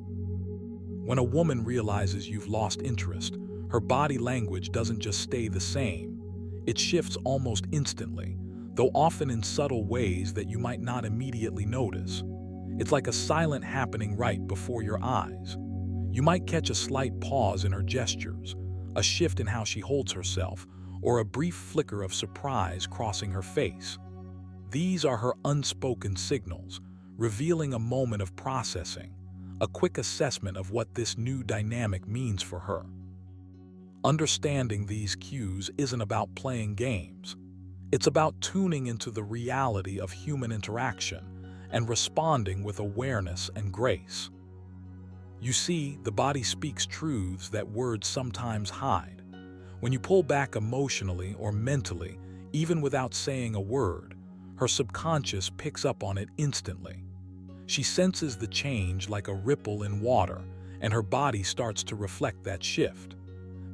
when a woman realizes you've lost interest, her body language doesn't just stay the same. It shifts almost instantly, though often in subtle ways that you might not immediately notice. It's like a silent happening right before your eyes. You might catch a slight pause in her gestures, a shift in how she holds herself, or a brief flicker of surprise crossing her face. These are her unspoken signals, revealing a moment of processing, a quick assessment of what this new dynamic means for her. Understanding these cues isn't about playing games. It's about tuning into the reality of human interaction and responding with awareness and grace. You see, the body speaks truths that words sometimes hide. When you pull back emotionally or mentally, even without saying a word, her subconscious picks up on it instantly. She senses the change like a ripple in water, and her body starts to reflect that shift.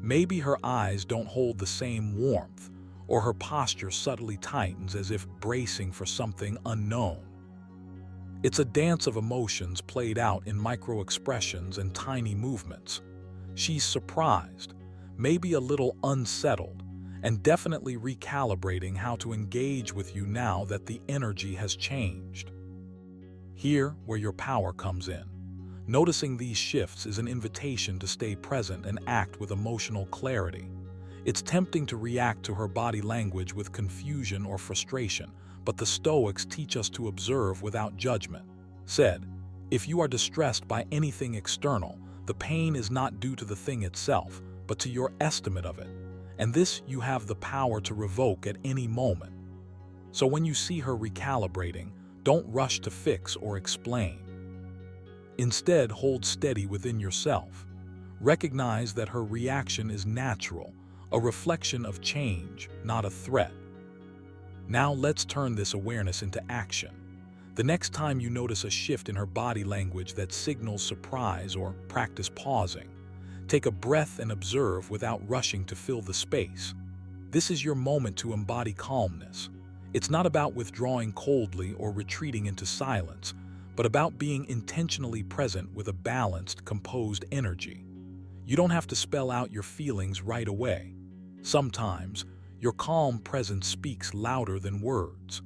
Maybe her eyes don't hold the same warmth, or her posture subtly tightens as if bracing for something unknown. It's a dance of emotions played out in micro-expressions and tiny movements. She's surprised, maybe a little unsettled, and definitely recalibrating how to engage with you now that the energy has changed. Here, where your power comes in. Noticing these shifts is an invitation to stay present and act with emotional clarity. It's tempting to react to her body language with confusion or frustration, but the Stoics teach us to observe without judgment. Said, if you are distressed by anything external, the pain is not due to the thing itself, but to your estimate of it. And this you have the power to revoke at any moment. So when you see her recalibrating, don't rush to fix or explain. Instead, hold steady within yourself. Recognize that her reaction is natural, a reflection of change, not a threat. Now let's turn this awareness into action. The next time you notice a shift in her body language that signals surprise, or practice pausing, take a breath and observe without rushing to fill the space. This is your moment to embody calmness. It's not about withdrawing coldly or retreating into silence, but about being intentionally present with a balanced, composed energy. You don't have to spell out your feelings right away. Sometimes, your calm presence speaks louder than words.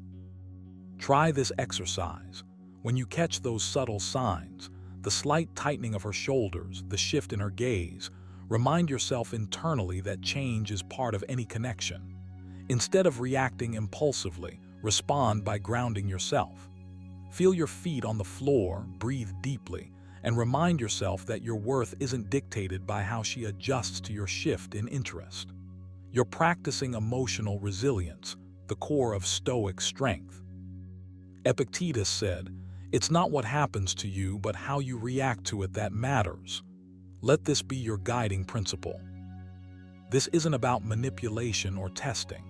Try this exercise. When you catch those subtle signs, the slight tightening of her shoulders, the shift in her gaze, remind yourself internally that change is part of any connection. Instead of reacting impulsively, respond by grounding yourself. Feel your feet on the floor, breathe deeply, and remind yourself that your worth isn't dictated by how she adjusts to your shift in interest. You're practicing emotional resilience, the core of Stoic strength. Epictetus said, "It's not what happens to you, but how you react to it that matters." Let this be your guiding principle. This isn't about manipulation or testing.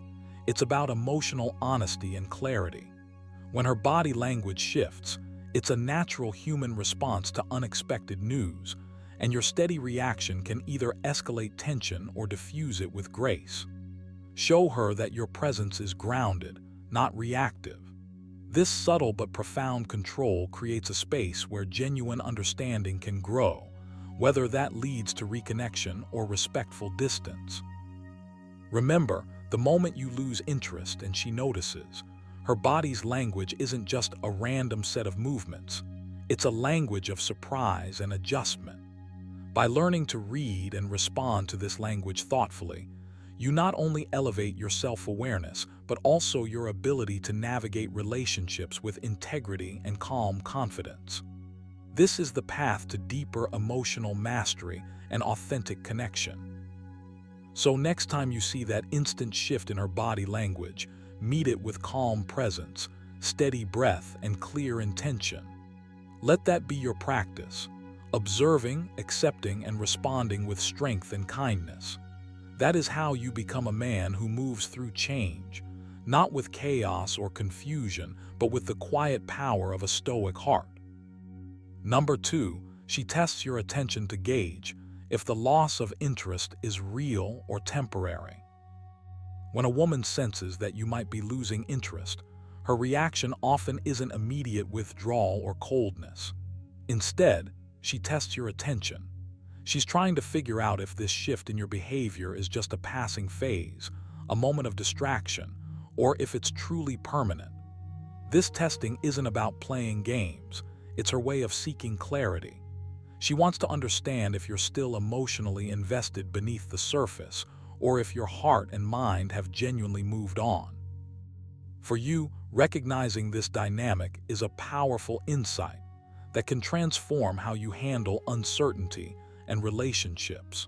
It's about emotional honesty and clarity. When her body language shifts, it's a natural human response to unexpected news, and your steady reaction can either escalate tension or diffuse it with grace. Show her that your presence is grounded, not reactive. This subtle but profound control creates a space where genuine understanding can grow, whether that leads to reconnection or respectful distance. Remember, the moment you lose interest and she notices, her body's language isn't just a random set of movements. It's a language of surprise and adjustment. By learning to read and respond to this language thoughtfully, you not only elevate your self-awareness, but also your ability to navigate relationships with integrity and calm confidence. This is the path to deeper emotional mastery and authentic connection. So next time you see that instant shift in her body language, meet it with calm presence, steady breath, and clear intention. Let that be your practice, observing, accepting, and responding with strength and kindness. That is how you become a man who moves through change, not with chaos or confusion, but with the quiet power of a Stoic heart. Number 2, she tests your attention to gauge if the loss of interest is real or temporary. When a woman senses that you might be losing interest, her reaction often isn't immediate withdrawal or coldness. Instead, she tests your attention. She's trying to figure out if this shift in your behavior is just a passing phase, a moment of distraction, or if it's truly permanent. This testing isn't about playing games. It's her way of seeking clarity. She wants to understand if you're still emotionally invested beneath the surface, or if your heart and mind have genuinely moved on. For you, recognizing this dynamic is a powerful insight that can transform how you handle uncertainty and relationships.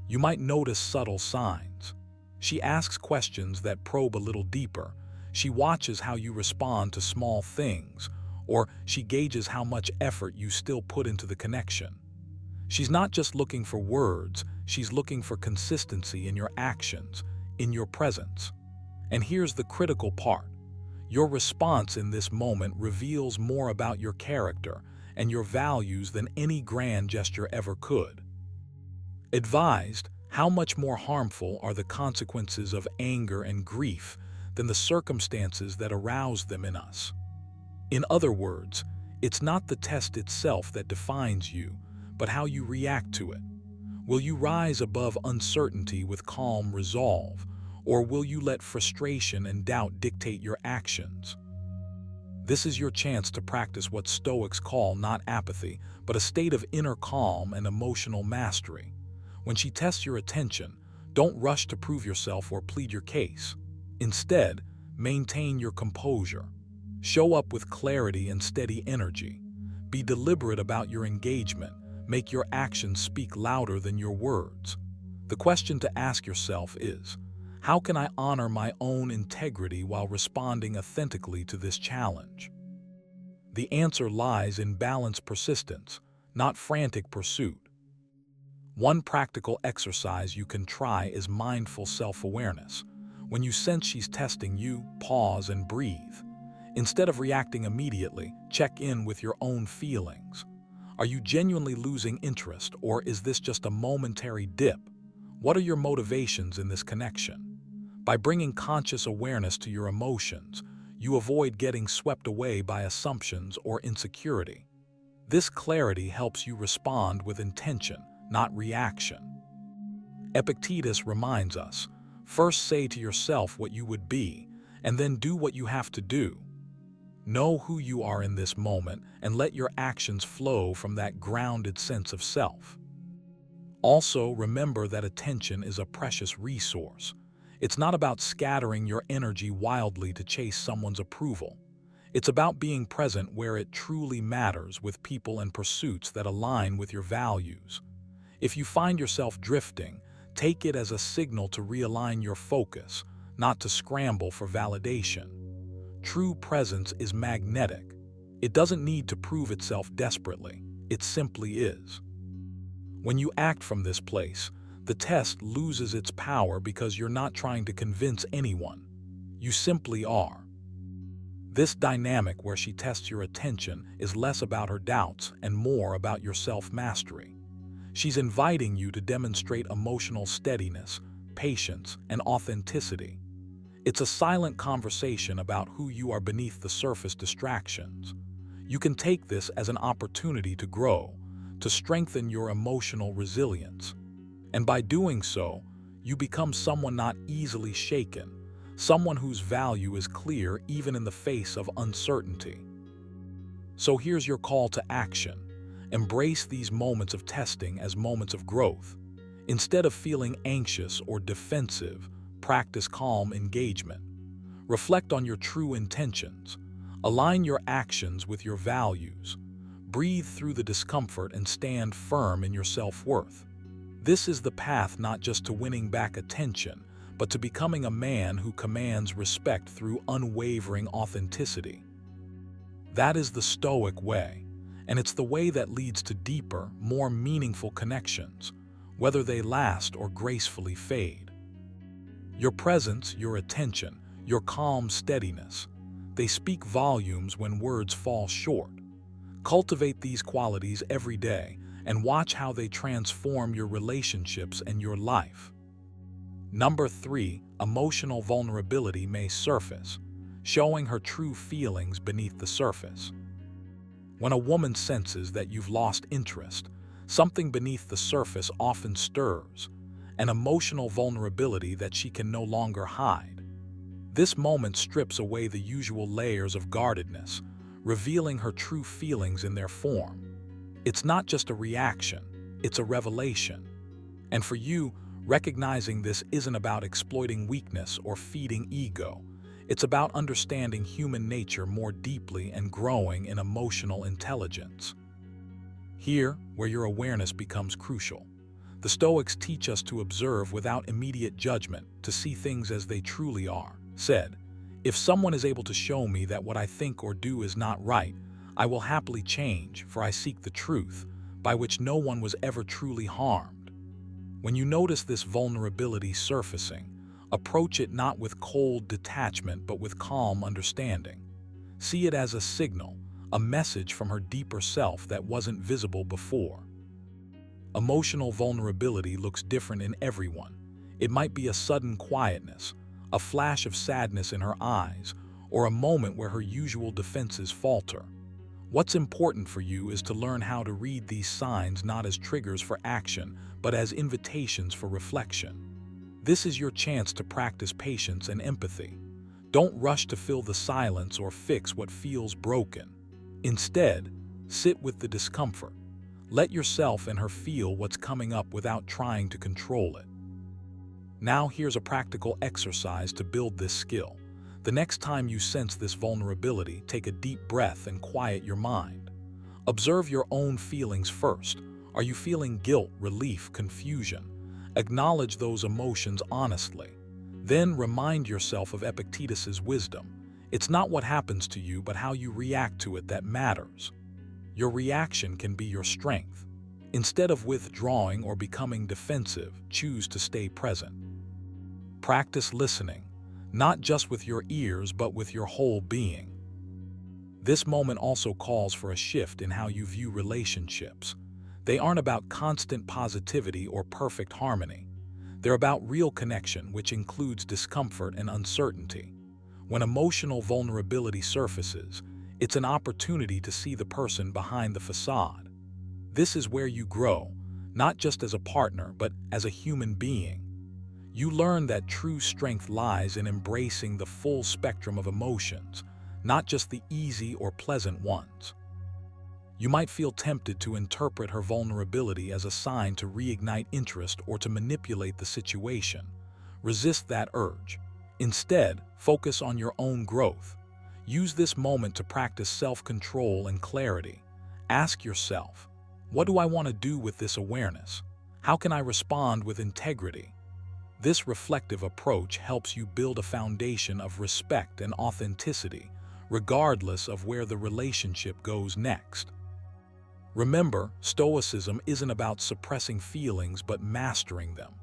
You might notice subtle signs. She asks questions that probe a little deeper. She watches how you respond to small things, or she gauges how much effort you still put into the connection. She's not just looking for words, she's looking for consistency in your actions, in your presence. And here's the critical part. Your response in this moment reveals more about your character and your values than any grand gesture ever could. Advised, how much more harmful are the consequences of anger and grief than the circumstances that arouse them in us? In other words, it's not the test itself that defines you, but how you react to it. Will you rise above uncertainty with calm resolve, or will you let frustration and doubt dictate your actions? This is your chance to practice what Stoics call not apathy, but a state of inner calm and emotional mastery. When she tests your attention, don't rush to prove yourself or plead your case. Instead, maintain your composure. Show up with clarity and steady energy. Be deliberate about your engagement. Make your actions speak louder than your words. The question to ask yourself is, how can I honor my own integrity while responding authentically to this challenge? The answer lies in balanced persistence, not frantic pursuit. One practical exercise you can try is mindful self-awareness. When you sense she's testing you, pause and breathe. Instead of reacting immediately, check in with your own feelings. Are you genuinely losing interest, or is this just a momentary dip? What are your motivations in this connection? By bringing conscious awareness to your emotions, you avoid getting swept away by assumptions or insecurity. This clarity helps you respond with intention, not reaction. Epictetus reminds us, first say to yourself what you would be, and then do what you have to do. Know who you are in this moment and let your actions flow from that grounded sense of self. Also, remember that attention is a precious resource. It's not about scattering your energy wildly to chase someone's approval. It's about being present where it truly matters, with people and pursuits that align with your values. If you find yourself drifting, take it as a signal to realign your focus, not to scramble for validation. True presence is magnetic. It doesn't need to prove itself desperately. It simply is. When you act from this place, the test loses its power because you're not trying to convince anyone. You simply are. This dynamic where she tests your attention is less about her doubts and more about your self-mastery. She's inviting you to demonstrate emotional steadiness, patience, and authenticity. It's a silent conversation about who you are beneath the surface distractions. You can take this as an opportunity to grow, to strengthen your emotional resilience. And by doing so, you become someone not easily shaken, someone whose value is clear even in the face of uncertainty. So here's your call to action. Embrace these moments of testing as moments of growth. Instead of feeling anxious or defensive, practice calm engagement. Reflect on your true intentions. Align your actions with your values. Breathe through the discomfort and stand firm in your self-worth. This is the path not just to winning back attention, but to becoming a man who commands respect through unwavering authenticity. That is the Stoic way, and it's the way that leads to deeper, more meaningful connections, whether they last or gracefully fade. Your presence, your attention, your calm steadiness, they speak volumes when words fall short. Cultivate these qualities every day and watch how they transform your relationships and your life. Number 3, emotional vulnerability may surface, showing her true feelings beneath the surface. When a woman senses that you've lost interest, something beneath the surface often stirs, an emotional vulnerability that she can no longer hide. This moment strips away the usual layers of guardedness, revealing her true feelings in their form. It's not just a reaction, it's a revelation. And for you, recognizing this isn't about exploiting weakness or feeding ego. It's about understanding human nature more deeply and growing in emotional intelligence. Here, where your awareness becomes crucial. The Stoics teach us to observe without immediate judgment, to see things as they truly are. Said, if someone is able to show me that what I think or do is not right, I will happily change, for I seek the truth, by which no one was ever truly harmed. When you notice this vulnerability surfacing, approach it not with cold detachment but with calm understanding. See it as a signal, a message from her deeper self that wasn't visible before. Emotional vulnerability looks different in everyone. It might be a sudden quietness, a flash of sadness in her eyes, or a moment where her usual defenses falter. What's important for you is to learn how to read these signs not as triggers for action, but as invitations for reflection. This is your chance to practice patience and empathy, Don't rush to fill the silence or fix what feels broken. Instead, sit with the discomfort. Let yourself and her feel what's coming up without trying to control it. Now here's a practical exercise to build this skill. The next time you sense this vulnerability, take a deep breath and quiet your mind. Observe your own feelings first. Are you feeling guilt, relief, confusion? Acknowledge those emotions honestly. Then remind yourself of Epictetus's wisdom. It's not what happens to you, but how you react to it that matters. Your reaction can be your strength. Instead of withdrawing or becoming defensive, choose to stay present. Practice listening, not just with your ears, but with your whole being. This moment also calls for a shift in how you view relationships. They aren't about constant positivity or perfect harmony. They're about real connection, which includes discomfort and uncertainty. When emotional vulnerability surfaces, it's an opportunity to see the person behind the facade. This is where you grow, not just as a partner, but as a human being. You learn that true strength lies in embracing the full spectrum of emotions, not just the easy or pleasant ones. You might feel tempted to interpret her vulnerability as a sign to reignite interest or to manipulate the situation. Resist that urge. Instead, focus on your own growth. Use this moment to practice self-control and clarity. Ask yourself, what do I want to do with this awareness? How can I respond with integrity? This reflective approach helps you build a foundation of respect and authenticity, regardless of where the relationship goes next. Remember, Stoicism isn't about suppressing feelings but mastering them.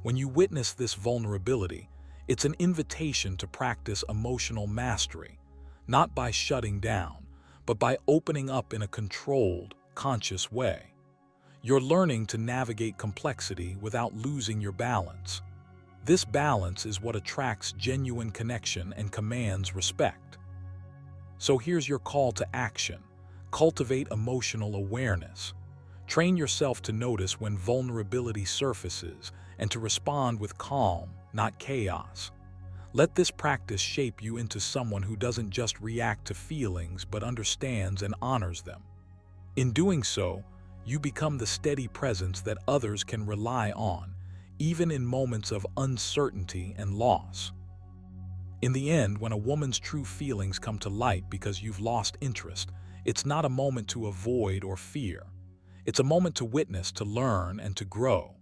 When you witness this vulnerability, it's an invitation to practice emotional mastery, not by shutting down, but by opening up in a controlled, conscious way. You're learning to navigate complexity without losing your balance. This balance is what attracts genuine connection and commands respect. So here's your call to action. Cultivate emotional awareness. Train yourself to notice when vulnerability surfaces and to respond with calm, not chaos. Let this practice shape you into someone who doesn't just react to feelings but understands and honors them. In doing so, you become the steady presence that others can rely on, even in moments of uncertainty and loss. In the end, when a woman's true feelings come to light because you've lost interest, it's not a moment to avoid or fear. It's a moment to witness, to learn, and to grow.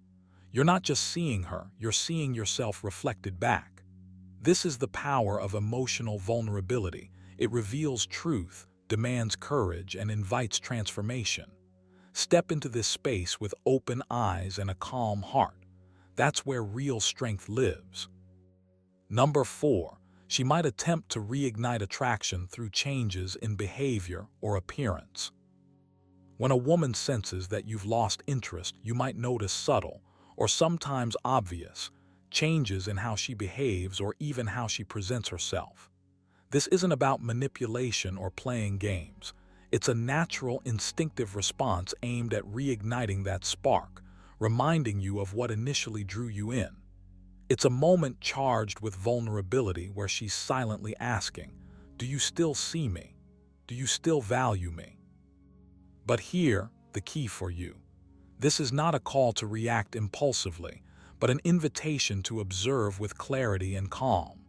You're not just seeing her, you're seeing yourself reflected back. This is the power of emotional vulnerability. It reveals truth, demands courage, and invites transformation. Step into this space with open eyes and a calm heart. That's where real strength lives. Number 4. She might attempt to reignite attraction through changes in behavior or appearance. When a woman senses that you've lost interest, you might notice subtle, or sometimes obvious, changes in how she behaves or even how she presents herself. This isn't about manipulation or playing games. It's a natural, instinctive response aimed at reigniting that spark, reminding you of what initially drew you in. It's a moment charged with vulnerability where she's silently asking, "Do you still see me? Do you still value me?" But here, the key for you. This is not a call to react impulsively, but an invitation to observe with clarity and calm.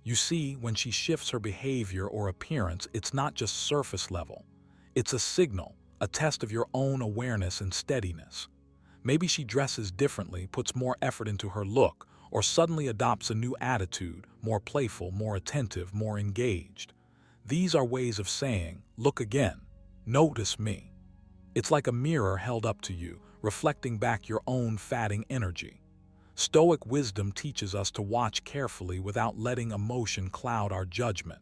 You see, when she shifts her behavior or appearance, it's not just surface level. It's a signal, a test of your own awareness and steadiness. Maybe she dresses differently, puts more effort into her look, or suddenly adopts a new attitude, more playful, more attentive, more engaged. These are ways of saying, "Look again. Notice me." It's like a mirror held up to you, reflecting back your own fading energy. Stoic wisdom teaches us to watch carefully without letting emotion cloud our judgment.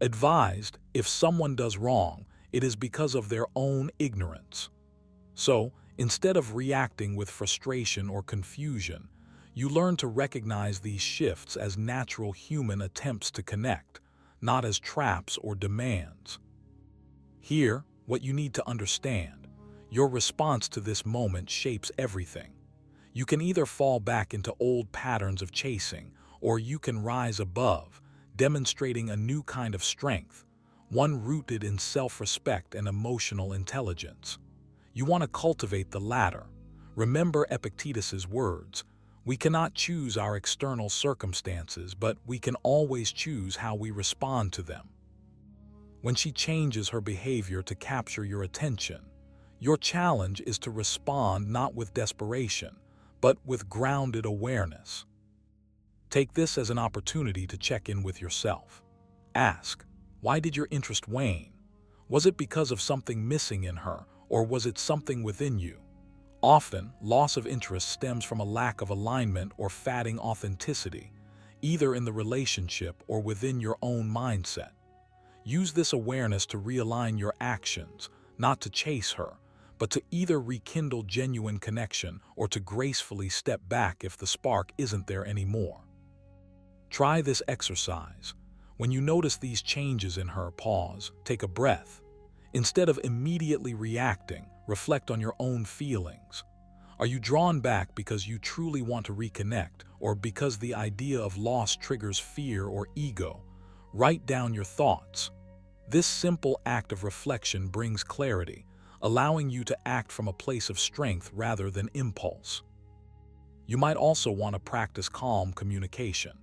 Advised, if someone does wrong, it is because of their own ignorance. So, instead of reacting with frustration or confusion, you learn to recognize these shifts as natural human attempts to connect, not as traps or demands. Here, what you need to understand: your response to this moment shapes everything. You can either fall back into old patterns of chasing, or you can rise above, demonstrating a new kind of strength, one rooted in self-respect and emotional intelligence. You want to cultivate the latter. Remember Epictetus's words, "We cannot choose our external circumstances, but we can always choose how we respond to them." When she changes her behavior to capture your attention, your challenge is to respond not with desperation, but with grounded awareness. Take this as an opportunity to check in with yourself. Ask, why did your interest wane? Was it because of something missing in her, or was it something within you? Often, loss of interest stems from a lack of alignment or fading authenticity, either in the relationship or within your own mindset. Use this awareness to realign your actions, not to chase her, but to either rekindle genuine connection or to gracefully step back if the spark isn't there anymore. Try this exercise. When you notice these changes in her, pause, take a breath. Instead of immediately reacting, reflect on your own feelings. Are you drawn back because you truly want to reconnect, or because the idea of loss triggers fear or ego? Write down your thoughts. This simple act of reflection brings clarity, allowing you to act from a place of strength rather than impulse. You might also want to practice calm communication.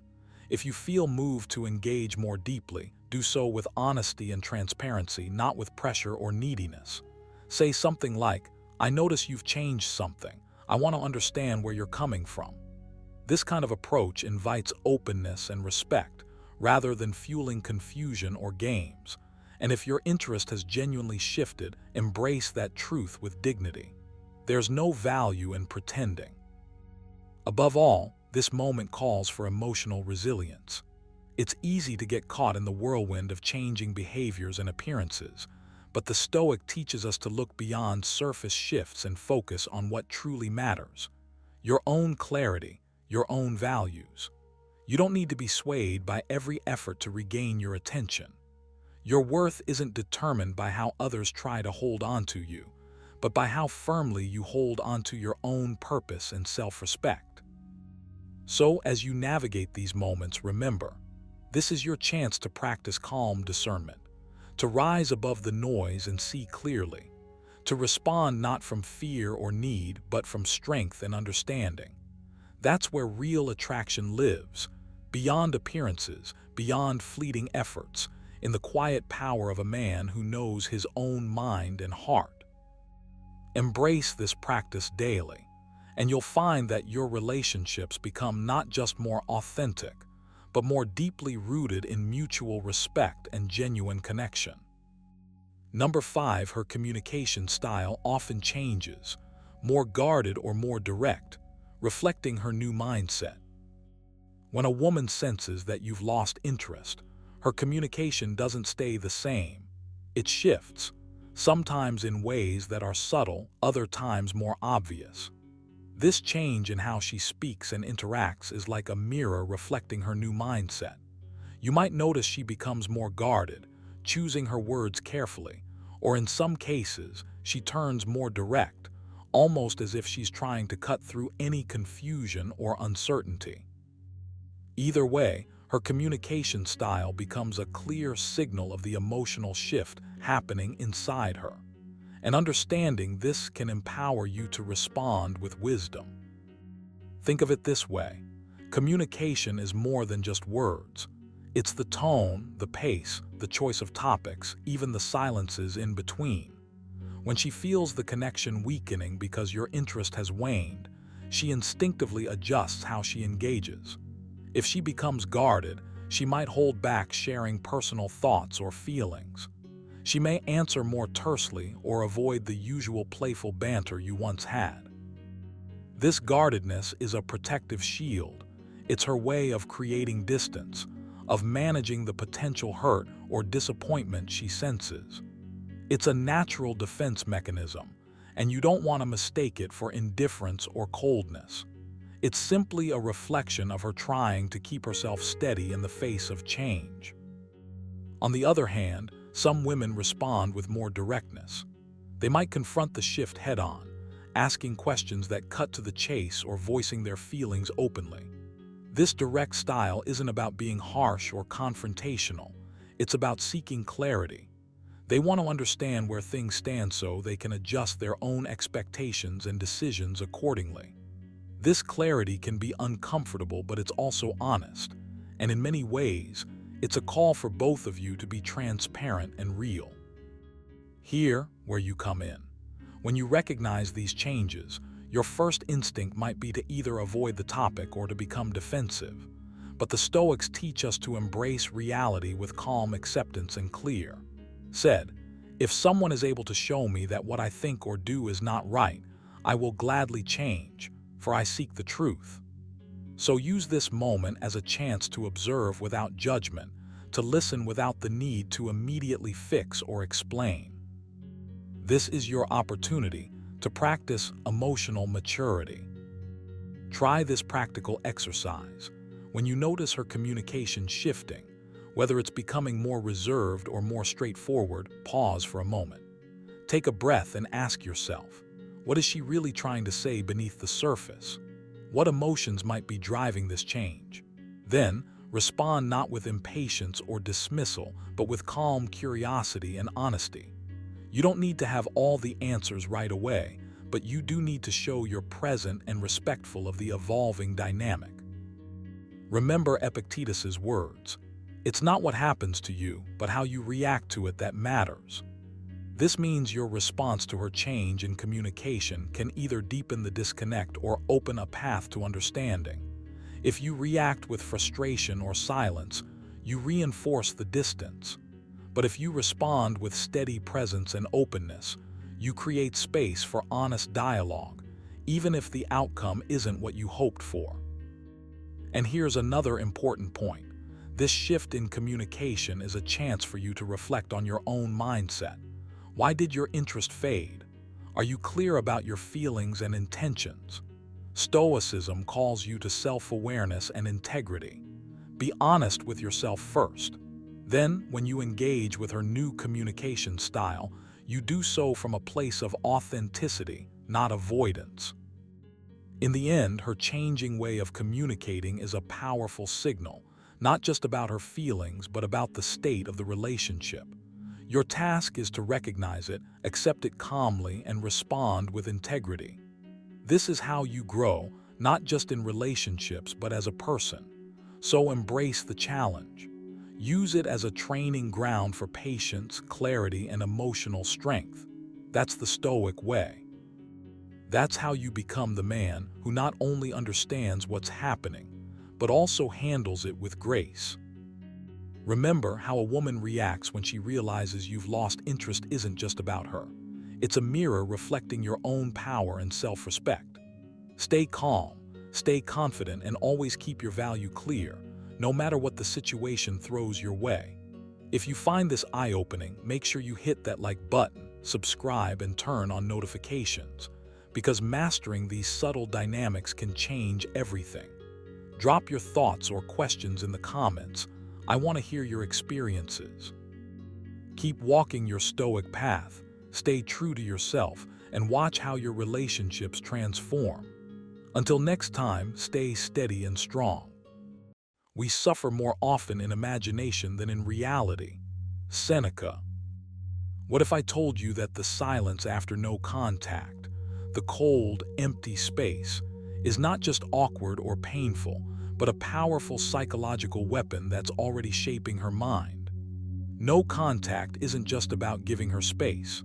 If you feel moved to engage more deeply, do so with honesty and transparency, not with pressure or neediness. Say something like, "I notice you've changed something. I want to understand where you're coming from." This kind of approach invites openness and respect, rather than fueling confusion or games. And if your interest has genuinely shifted, embrace that truth with dignity. There's no value in pretending. Above all, this moment calls for emotional resilience. It's easy to get caught in the whirlwind of changing behaviors and appearances, but the Stoic teaches us to look beyond surface shifts and focus on what truly matters: your own clarity, your own values. You don't need to be swayed by every effort to regain your attention. Your worth isn't determined by how others try to hold on to you, but by how firmly you hold onto your own purpose and self-respect. So, as you navigate these moments, remember, this is your chance to practice calm discernment, to rise above the noise and see clearly, to respond not from fear or need, but from strength and understanding. That's where real attraction lives, beyond appearances, beyond fleeting efforts, in the quiet power of a man who knows his own mind and heart. Embrace this practice daily, and you'll find that your relationships become not just more authentic, but more deeply rooted in mutual respect and genuine connection. Number 5, her communication style often changes, more guarded or more direct, reflecting her new mindset. When a woman senses that you've lost interest, her communication doesn't stay the same. It shifts, sometimes in ways that are subtle, other times more obvious. This change in how she speaks and interacts is like a mirror reflecting her new mindset. You might notice she becomes more guarded, choosing her words carefully, or in some cases, she turns more direct, almost as if she's trying to cut through any confusion or uncertainty. Either way, her communication style becomes a clear signal of the emotional shift happening inside her. And understanding this can empower you to respond with wisdom. Think of it this way: communication is more than just words. It's the tone, the pace, the choice of topics, even the silences in between. When she feels the connection weakening because your interest has waned, she instinctively adjusts how she engages. If she becomes guarded, she might hold back sharing personal thoughts or feelings. She may answer more tersely or avoid the usual playful banter you once had. This guardedness is a protective shield. It's her way of creating distance, of managing the potential hurt or disappointment she senses. It's a natural defense mechanism, and you don't want to mistake it for indifference or coldness. It's simply a reflection of her trying to keep herself steady in the face of change. On the other hand, some women respond with more directness. They might confront the shift head-on, asking questions that cut to the chase or voicing their feelings openly. This direct style isn't about being harsh or confrontational. It's about seeking clarity. They want to understand where things stand so they can adjust their own expectations and decisions accordingly. This clarity can be uncomfortable, but it's also honest. And in many ways, it's a call for both of you to be transparent and real. Here, where you come in. When you recognize these changes, your first instinct might be to either avoid the topic or to become defensive. But the Stoics teach us to embrace reality with calm acceptance and clear. Said, if someone is able to show me that what I think or do is not right, I will gladly change, for I seek the truth. So use this moment as a chance to observe without judgment, to listen without the need to immediately fix or explain. This is your opportunity to practice emotional maturity. Try this practical exercise. When you notice her communication shifting, whether it's becoming more reserved or more straightforward, pause for a moment. Take a breath and ask yourself, what is she really trying to say beneath the surface? What emotions might be driving this change? Then, respond not with impatience or dismissal, but with calm curiosity and honesty. You don't need to have all the answers right away, but you do need to show you're present and respectful of the evolving dynamic. Remember Epictetus's words, it's not what happens to you, but how you react to it that matters. This means your response to her change in communication can either deepen the disconnect or open a path to understanding. If you react with frustration or silence, you reinforce the distance. But if you respond with steady presence and openness, you create space for honest dialogue, even if the outcome isn't what you hoped for. And here's another important point. This shift in communication is a chance for you to reflect on your own mindset. Why did your interest fade? Are you clear about your feelings and intentions? Stoicism calls you to self-awareness and integrity. Be honest with yourself first. Then, when you engage with her new communication style, you do so from a place of authenticity, not avoidance. In the end, her changing way of communicating is a powerful signal, not just about her feelings, but about the state of the relationship. Your task is to recognize it, accept it calmly, and respond with integrity. This is how you grow, not just in relationships, but as a person. So embrace the challenge. Use it as a training ground for patience, clarity, and emotional strength. That's the Stoic way. That's how you become the man who not only understands what's happening, but also handles it with grace. Remember how a woman reacts when she realizes you've lost interest isn't just about her. It's a mirror reflecting your own power and self-respect. Stay calm, stay confident, and always keep your value clear, no matter what the situation throws your way. If you find this eye-opening, make sure you hit that like button, subscribe, and turn on notifications, because mastering these subtle dynamics can change everything. Drop your thoughts or questions in the comments. I want to hear your experiences. Keep walking your Stoic path, stay true to yourself, and watch how your relationships transform. Until next time, stay steady and strong. We suffer more often in imagination than in reality. Seneca. What if I told you that the silence after no contact, the cold, empty space, is not just awkward or painful, but a powerful psychological weapon that's already shaping her mind? No contact isn't just about giving her space.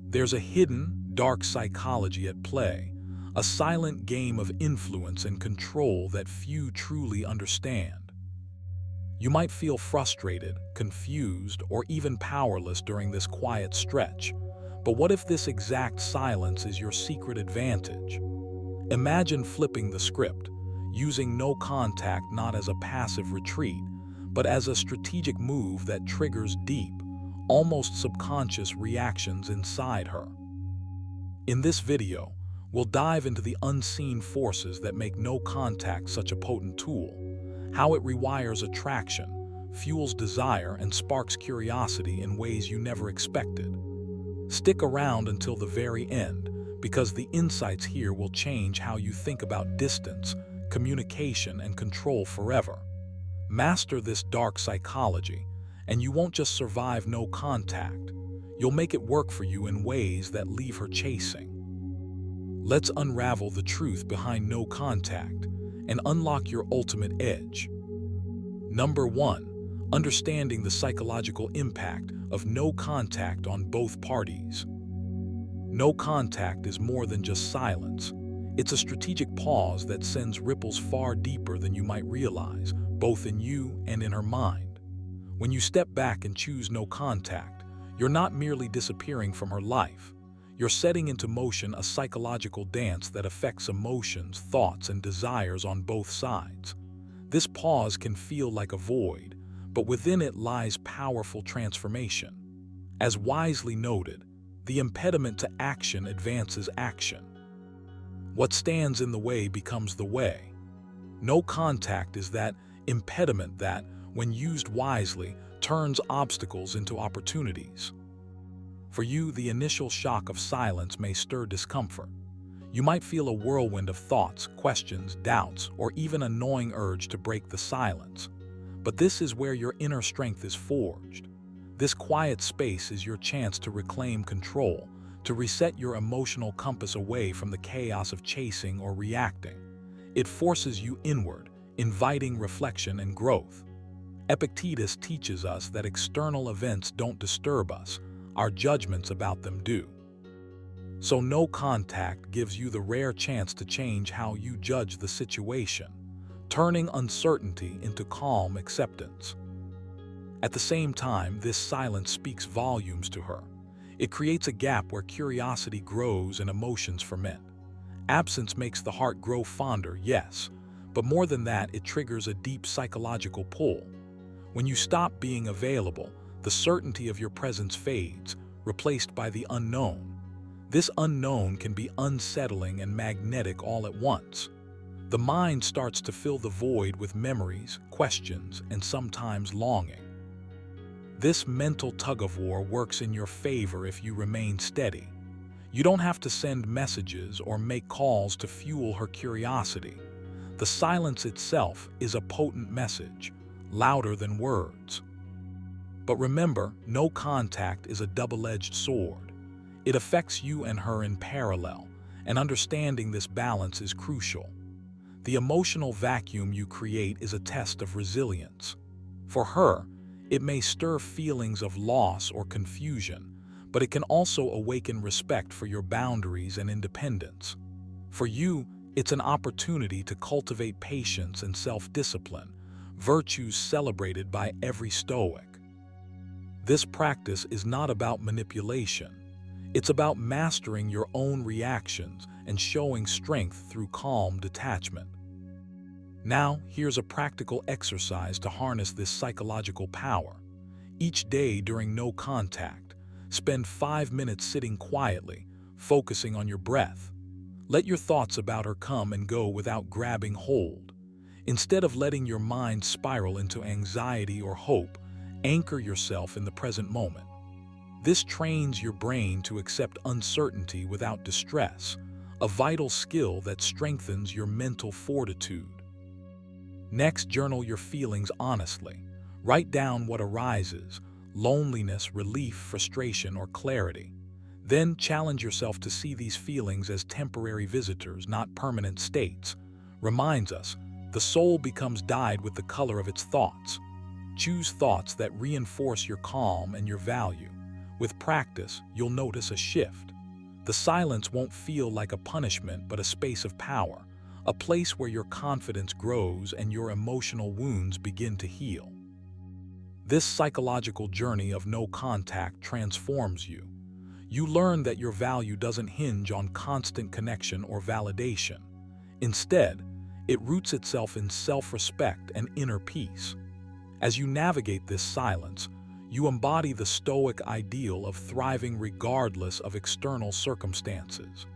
There's a hidden, dark psychology at play, a silent game of influence and control that few truly understand. You might feel frustrated, confused, or even powerless during this quiet stretch. But what if this exact silence is your secret advantage? Imagine flipping the script, using no contact not as a passive retreat, but as a strategic move that triggers deep, almost subconscious reactions inside her. In this video, we'll dive into the unseen forces that make no contact such a potent tool, how it rewires attraction, fuels desire, and sparks curiosity in ways you never expected. Stick around until the very end, because the insights here will change how you think about distance, communication, and control forever. Master this dark psychology, and you won't just survive no contact. You'll make it work for you in ways that leave her chasing. Let's unravel the truth behind no contact and unlock your ultimate edge. Number 1, understanding the psychological impact of no contact on both parties. No contact is more than just silence. It's a strategic pause that sends ripples far deeper than you might realize, both in you and in her mind. When you step back and choose no contact, you're not merely disappearing from her life. You're setting into motion a psychological dance that affects emotions, thoughts, and desires on both sides. This pause can feel like a void, but within it lies powerful transformation. As wisely noted, the impediment to action advances action. What stands in the way becomes the way. No contact is that impediment that, when used wisely, turns obstacles into opportunities. For you, the initial shock of silence may stir discomfort. You might feel a whirlwind of thoughts, questions, doubts, or even a gnawing urge to break the silence. But this is where your inner strength is forged. This quiet space is your chance to reclaim control, to reset your emotional compass away from the chaos of chasing or reacting. It forces you inward, inviting reflection and growth. Epictetus teaches us that external events don't disturb us, our judgments about them do. So no contact gives you the rare chance to change how you judge the situation, turning uncertainty into calm acceptance. At the same time, this silence speaks volumes to her. It creates a gap where curiosity grows and emotions ferment. Absence makes the heart grow fonder, yes, but more than that, it triggers a deep psychological pull. When you stop being available, the certainty of your presence fades, replaced by the unknown. This unknown can be unsettling and magnetic all at once. The mind starts to fill the void with memories, questions, and sometimes longing. This mental tug-of-war works in your favor if you remain steady. You don't have to send messages or make calls to fuel her curiosity. The silence itself is a potent message, louder than words. But remember, no contact is a double-edged sword. It affects you and her in parallel, and understanding this balance is crucial. The emotional vacuum you create is a test of resilience. For her, it may stir feelings of loss or confusion, but it can also awaken respect for your boundaries and independence. For you, it's an opportunity to cultivate patience and self-discipline, virtues celebrated by every Stoic. This practice is not about manipulation. It's about mastering your own reactions and showing strength through calm detachment. Now, here's a practical exercise to harness this psychological power. Each day during no contact, spend 5 minutes sitting quietly, focusing on your breath. Let your thoughts about her come and go without grabbing hold. Instead of letting your mind spiral into anxiety or hope, anchor yourself in the present moment. This trains your brain to accept uncertainty without distress, a vital skill that strengthens your mental fortitude. Next, journal your feelings honestly. Write down what arises: loneliness, relief, frustration, or clarity. Then challenge yourself to see these feelings as temporary visitors, not permanent states. Reminds us, the soul becomes dyed with the color of its thoughts. Choose thoughts that reinforce your calm and your value. With practice, you'll notice a shift. The silence won't feel like a punishment but a space of power, a place where your confidence grows and your emotional wounds begin to heal. This psychological journey of no contact transforms you. You learn that your value doesn't hinge on constant connection or validation. Instead, it roots itself in self-respect and inner peace. As you navigate this silence, you embody the Stoic ideal of thriving regardless of external circumstances.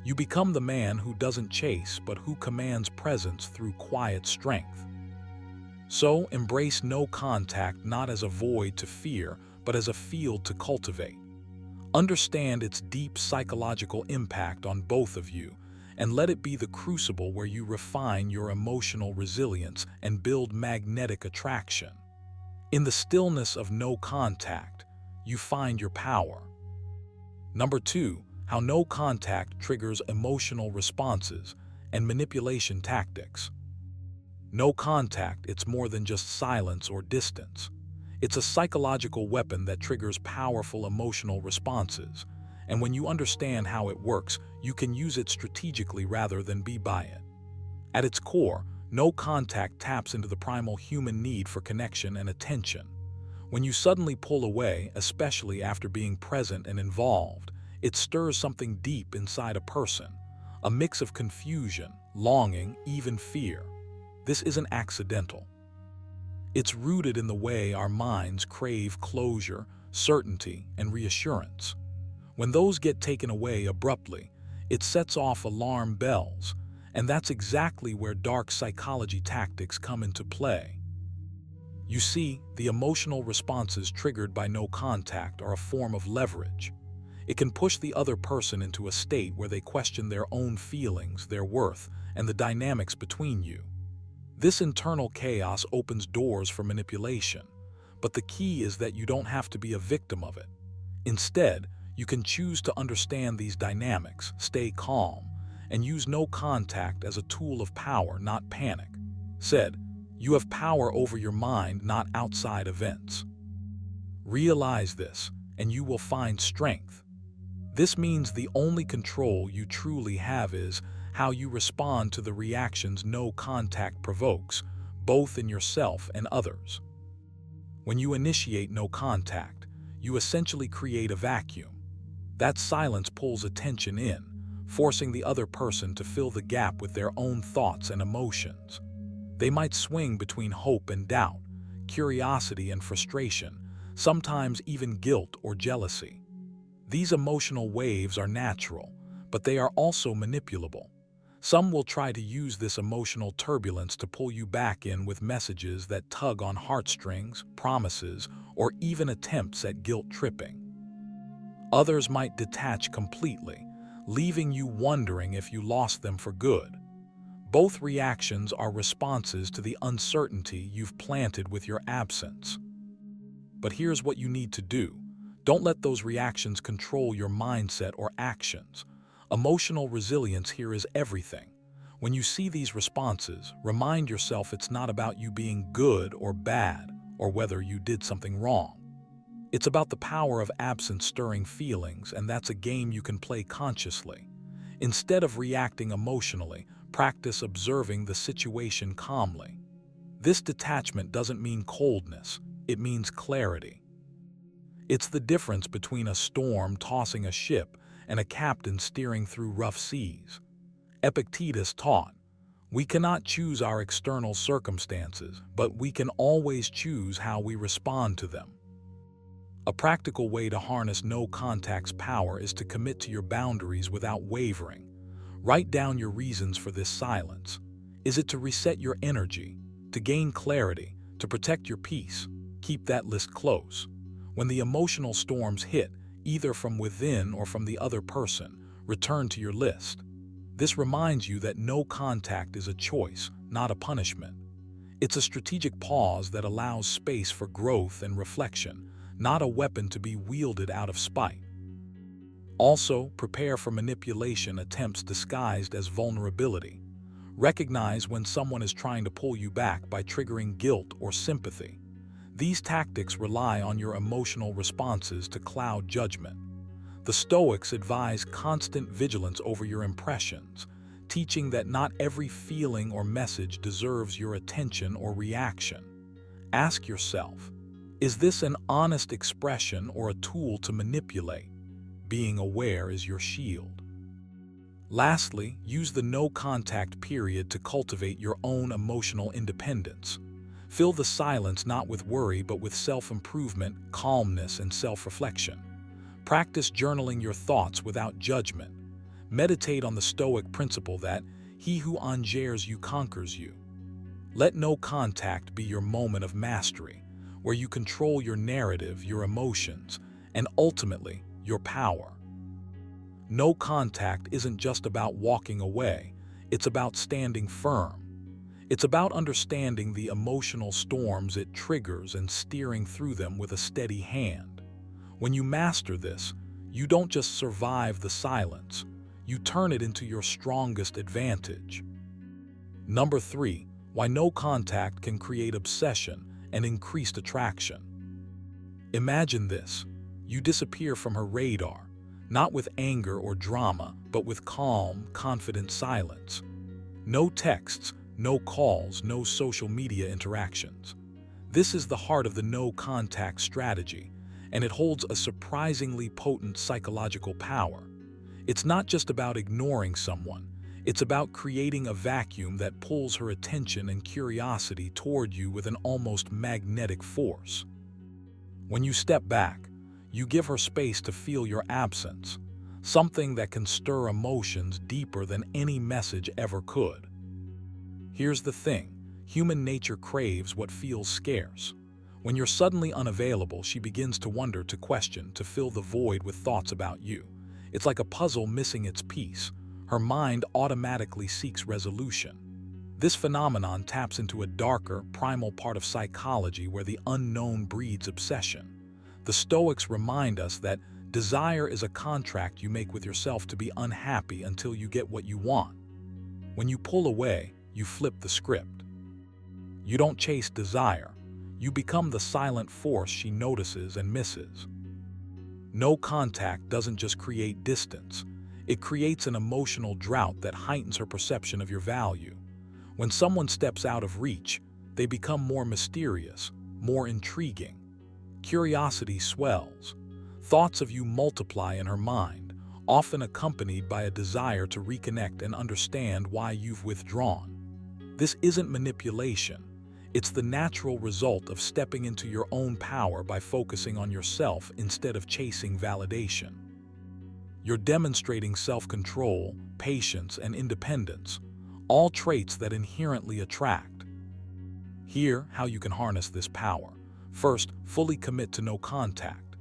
You become the man who doesn't chase but who commands presence through quiet strength. So, embrace no contact not as a void to fear, but as a field to cultivate. Understand its deep psychological impact on both of you, and let it be the crucible where you refine your emotional resilience and build magnetic attraction. In the stillness of no contact, you find your power. Number 2, how no contact triggers emotional responses and manipulation tactics. No contact, it's more than just silence or distance. It's a psychological weapon that triggers powerful emotional responses, and when you understand how it works, you can use it strategically rather than be by it. At its core, no contact taps into the primal human need for connection and attention. When you suddenly pull away, especially after being present and involved, it stirs something deep inside a person, a mix of confusion, longing, even fear. This isn't accidental. It's rooted in the way our minds crave closure, certainty, and reassurance. When those get taken away abruptly, it sets off alarm bells, and that's exactly where dark psychology tactics come into play. You see, the emotional responses triggered by no contact are a form of leverage. It can push the other person into a state where they question their own feelings, their worth, and the dynamics between you. This internal chaos opens doors for manipulation, but the key is that you don't have to be a victim of it. Instead, you can choose to understand these dynamics, stay calm, and use no contact as a tool of power, not panic. Said, you have power over your mind, not outside events. Realize this, and you will find strength. This means the only control you truly have is how you respond to the reactions no contact provokes, both in yourself and others. When you initiate no contact, you essentially create a vacuum. That silence pulls attention in, forcing the other person to fill the gap with their own thoughts and emotions. They might swing between hope and doubt, curiosity and frustration, sometimes even guilt or jealousy. These emotional waves are natural, but they are also manipulable. Some will try to use this emotional turbulence to pull you back in with messages that tug on heartstrings, promises, or even attempts at guilt-tripping. Others might detach completely, leaving you wondering if you lost them for good. Both reactions are responses to the uncertainty you've planted with your absence. But here's what you need to do. Don't let those reactions control your mindset or actions. Emotional resilience here is everything. When you see these responses, remind yourself it's not about you being good or bad, or whether you did something wrong. It's about the power of absence stirring feelings, and that's a game you can play consciously. Instead of reacting emotionally, practice observing the situation calmly. This detachment doesn't mean coldness, it means clarity. It's the difference between a storm tossing a ship and a captain steering through rough seas. Epictetus taught, we cannot choose our external circumstances, but we can always choose how we respond to them. A practical way to harness no contact's power is to commit to your boundaries without wavering. Write down your reasons for this silence. Is it to reset your energy, to gain clarity, to protect your peace? Keep that list close. When the emotional storms hit, either from within or from the other person, return to your list. This reminds you that no contact is a choice, not a punishment. It's a strategic pause that allows space for growth and reflection, not a weapon to be wielded out of spite. Also, prepare for manipulation attempts disguised as vulnerability. Recognize when someone is trying to pull you back by triggering guilt or sympathy. These tactics rely on your emotional responses to cloud judgment. The Stoics advise constant vigilance over your impressions, teaching that not every feeling or message deserves your attention or reaction. Ask yourself, is this an honest expression or a tool to manipulate? Being aware is your shield. Lastly, use the no-contact period to cultivate your own emotional independence. Fill the silence not with worry but with self-improvement, calmness, and self-reflection. Practice journaling your thoughts without judgment. Meditate on the Stoic principle that he who enjambs you conquers you. Let no contact be your moment of mastery, where you control your narrative, your emotions, and ultimately, your power. No contact isn't just about walking away, it's about standing firm. It's about understanding the emotional storms it triggers and steering through them with a steady hand. When you master this, you don't just survive the silence, you turn it into your strongest advantage. Number 3, why no contact can create obsession and increased attraction. Imagine this. You disappear from her radar, not with anger or drama, but with calm, confident silence. No texts, no calls, no social media interactions. This is the heart of the no-contact strategy, and it holds a surprisingly potent psychological power. It's not just about ignoring someone, it's about creating a vacuum that pulls her attention and curiosity toward you with an almost magnetic force. When you step back, you give her space to feel your absence, something that can stir emotions deeper than any message ever could. Here's the thing, human nature craves what feels scarce. When you're suddenly unavailable, she begins to wonder, to question, to fill the void with thoughts about you. It's like a puzzle missing its piece. Her mind automatically seeks resolution. This phenomenon taps into a darker, primal part of psychology where the unknown breeds obsession. The Stoics remind us that desire is a contract you make with yourself to be unhappy until you get what you want. When you pull away, you flip the script. You don't chase desire. You become the silent force she notices and misses. No contact doesn't just create distance. It creates an emotional drought that heightens her perception of your value. When someone steps out of reach, they become more mysterious, more intriguing. Curiosity swells. Thoughts of you multiply in her mind, often accompanied by a desire to reconnect and understand why you've withdrawn. This isn't manipulation. It's the natural result of stepping into your own power by focusing on yourself instead of chasing validation. You're demonstrating self-control, patience, and independence, all traits that inherently attract. Here, how you can harness this power. First, fully commit to no contact.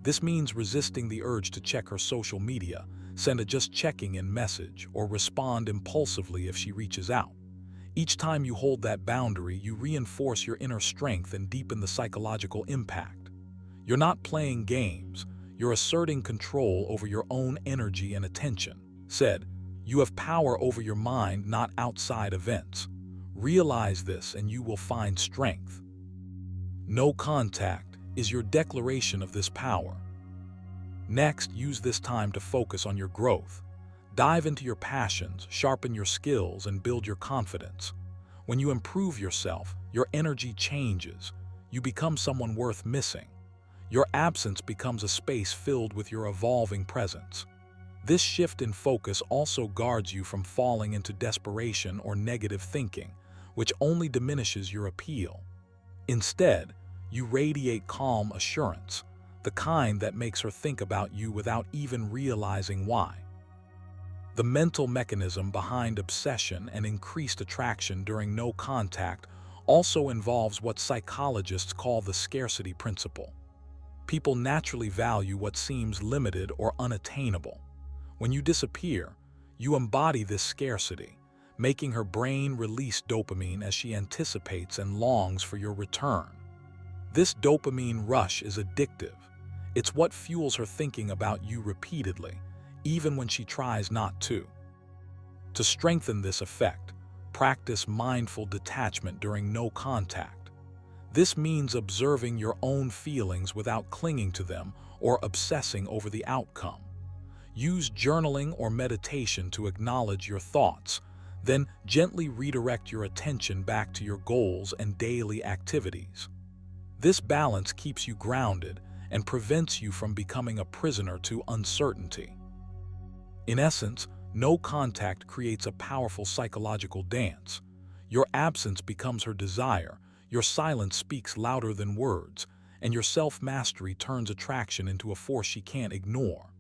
This means resisting the urge to check her social media, send a just checking in message, or respond impulsively if she reaches out. Each time you hold that boundary, you reinforce your inner strength and deepen the psychological impact. You're not playing games, you're asserting control over your own energy and attention. Said, you have power over your mind, not outside events. Realize this and you will find strength. No contact is your declaration of this power. Next, use this time to focus on your growth. Dive into your passions, sharpen your skills, and build your confidence. When you improve yourself, your energy changes. You become someone worth missing. Your absence becomes a space filled with your evolving presence. This shift in focus also guards you from falling into desperation or negative thinking, which only diminishes your appeal. Instead, you radiate calm assurance, the kind that makes her think about you without even realizing why. The mental mechanism behind obsession and increased attraction during no contact also involves what psychologists call the scarcity principle. People naturally value what seems limited or unattainable. When you disappear, you embody this scarcity, making her brain release dopamine as she anticipates and longs for your return. This dopamine rush is addictive. It's what fuels her thinking about you repeatedly, even when she tries not to. To strengthen this effect, practice mindful detachment during no contact. This means observing your own feelings without clinging to them or obsessing over the outcome. Use journaling or meditation to acknowledge your thoughts, then gently redirect your attention back to your goals and daily activities. This balance keeps you grounded and prevents you from becoming a prisoner to uncertainty. In essence, no contact creates a powerful psychological dance. Your absence becomes her desire, your silence speaks louder than words, and your self-mastery turns attraction into a force she can't ignore.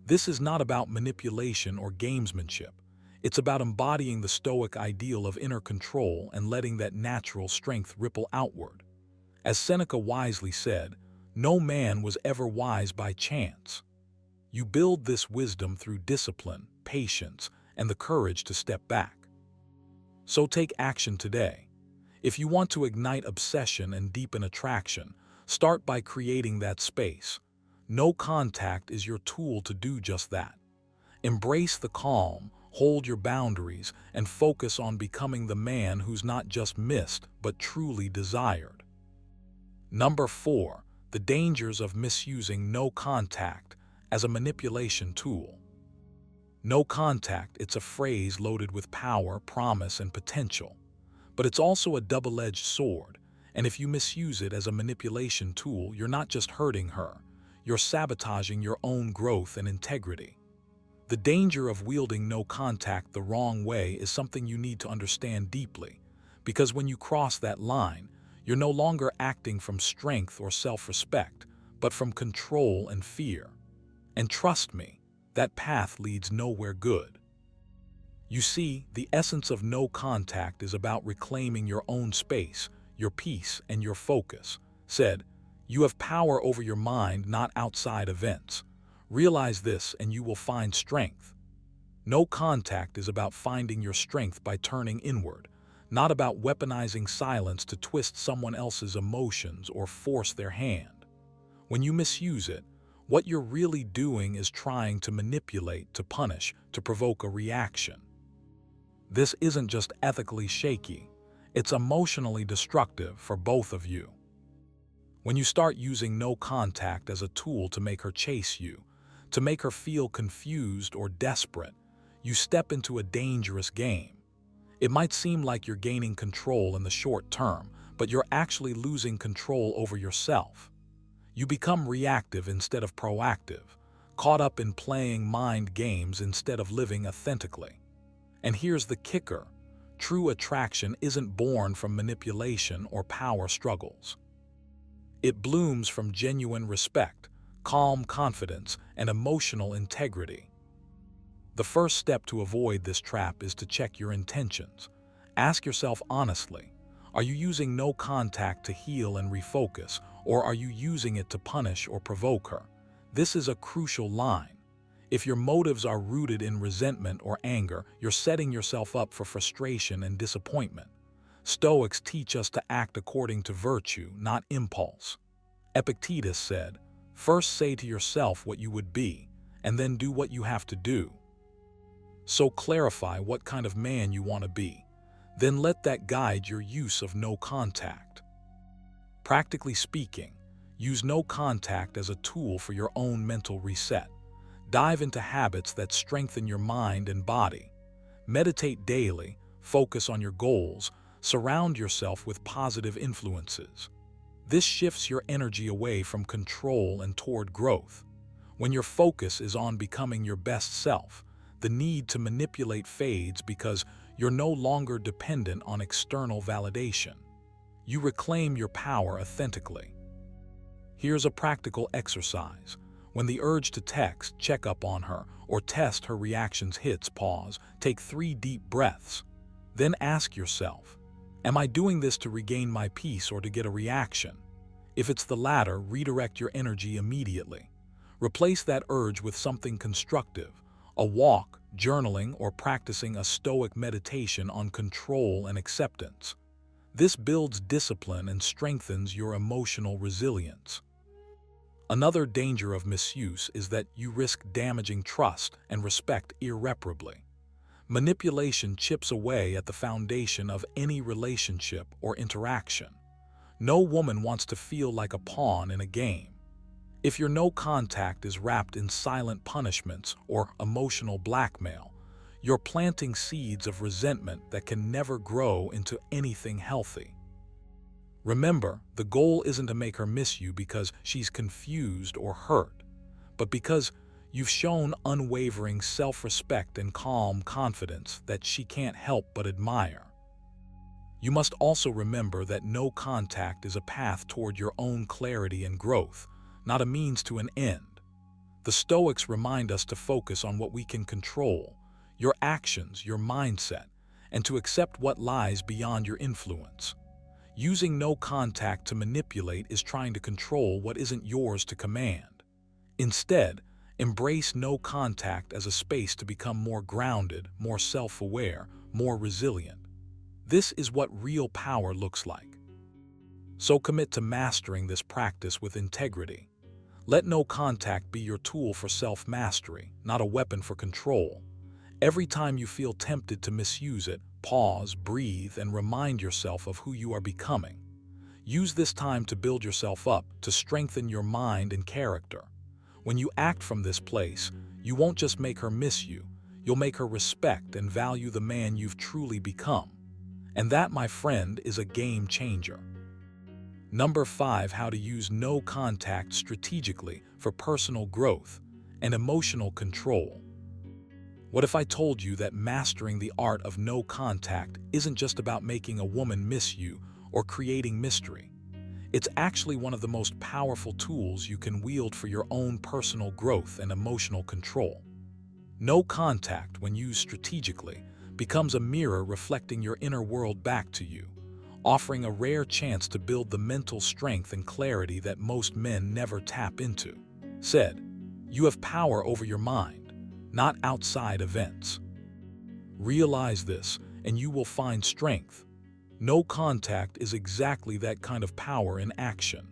This is not about manipulation or gamesmanship. It's about embodying the Stoic ideal of inner control and letting that natural strength ripple outward. As Seneca wisely said, no man was ever wise by chance. You build this wisdom through discipline, patience, and the courage to step back. So take action today. If you want to ignite obsession and deepen attraction, start by creating that space. No contact is your tool to do just that. Embrace the calm, hold your boundaries, and focus on becoming the man who's not just missed, but truly desired. Number 4. The dangers of misusing no contact as a manipulation tool. No contact, it's a phrase loaded with power, promise, and potential. But it's also a double-edged sword, and if you misuse it as a manipulation tool, you're not just hurting her, you're sabotaging your own growth and integrity. The danger of wielding no contact the wrong way is something you need to understand deeply, because when you cross that line, you're no longer acting from strength or self-respect, but from control and fear. And trust me, that path leads nowhere good. You see, the essence of no contact is about reclaiming your own space, your peace, and your focus. Said, you have power over your mind, not outside events. Realize this and you will find strength. No contact is about finding your strength by turning inward, not about weaponizing silence to twist someone else's emotions or force their hand. When you misuse it, what you're really doing is trying to manipulate, to punish, to provoke a reaction. This isn't just ethically shaky, it's emotionally destructive for both of you. When you start using no contact as a tool to make her chase you, to make her feel confused or desperate, you step into a dangerous game. It might seem like you're gaining control in the short term, but you're actually losing control over yourself. You become reactive instead of proactive, caught up in playing mind games instead of living authentically. And here's the kicker: true attraction isn't born from manipulation or power struggles. It blooms from genuine respect, calm confidence, and emotional integrity. The first step to avoid this trap is to check your intentions. Ask yourself honestly, are you using no contact to heal and refocus, or are you using it to punish or provoke her? This is a crucial line. If your motives are rooted in resentment or anger, you're setting yourself up for frustration and disappointment. Stoics teach us to act according to virtue, not impulse. Epictetus said, "First say to yourself what you would be, and then do what you have to do." So clarify what kind of man you want to be. Then let that guide your use of no contact. Practically speaking, use no contact as a tool for your own mental reset. Dive into habits that strengthen your mind and body. Meditate daily, focus on your goals, surround yourself with positive influences. This shifts your energy away from control and toward growth. When your focus is on becoming your best self, the need to manipulate fades because you're no longer dependent on external validation. You reclaim your power authentically. Here's a practical exercise. When the urge to text, check up on her, or test her reactions hits, pause, take 3 deep breaths. Then ask yourself, am I doing this to regain my peace or to get a reaction? If it's the latter, redirect your energy immediately. Replace that urge with something constructive, a walk, journaling, or practicing a Stoic meditation on control and acceptance. This builds discipline and strengthens your emotional resilience. Another danger of misuse is that you risk damaging trust and respect irreparably. Manipulation chips away at the foundation of any relationship or interaction. No woman wants to feel like a pawn in a game. If your no contact is wrapped in silent punishments or emotional blackmail, you're planting seeds of resentment that can never grow into anything healthy. Remember, the goal isn't to make her miss you because she's confused or hurt, but because you've shown unwavering self-respect and calm confidence that she can't help but admire. You must also remember that no contact is a path toward your own clarity and growth, not a means to an end. The Stoics remind us to focus on what we can control, your actions, your mindset, and to accept what lies beyond your influence. Using no contact to manipulate is trying to control what isn't yours to command. Instead, Embrace no contact as a space to become more grounded, more self-aware, more resilient. This is what real power looks like. So commit to mastering this practice with integrity. Let no contact be your tool for self-mastery, not a weapon for control. Every time you feel tempted to misuse it, pause, breathe, and remind yourself of who you are becoming. Use this time to build yourself up, to strengthen your mind and character. When you act from this place, you won't just make her miss you, you'll make her respect and value the man you've truly become. And that, my friend, is a game changer. Number 5. How to use no contact strategically for personal growth and emotional control. What if I told you that mastering the art of no contact isn't just about making a woman miss you or creating mystery? It's actually one of the most powerful tools you can wield for your own personal growth and emotional control. No contact, when used strategically, becomes a mirror reflecting your inner world back to you, offering a rare chance to build the mental strength and clarity that most men never tap into. Said, you have power over your mind, not outside events. Realize this, and you will find strength. No contact is exactly that kind of power in action.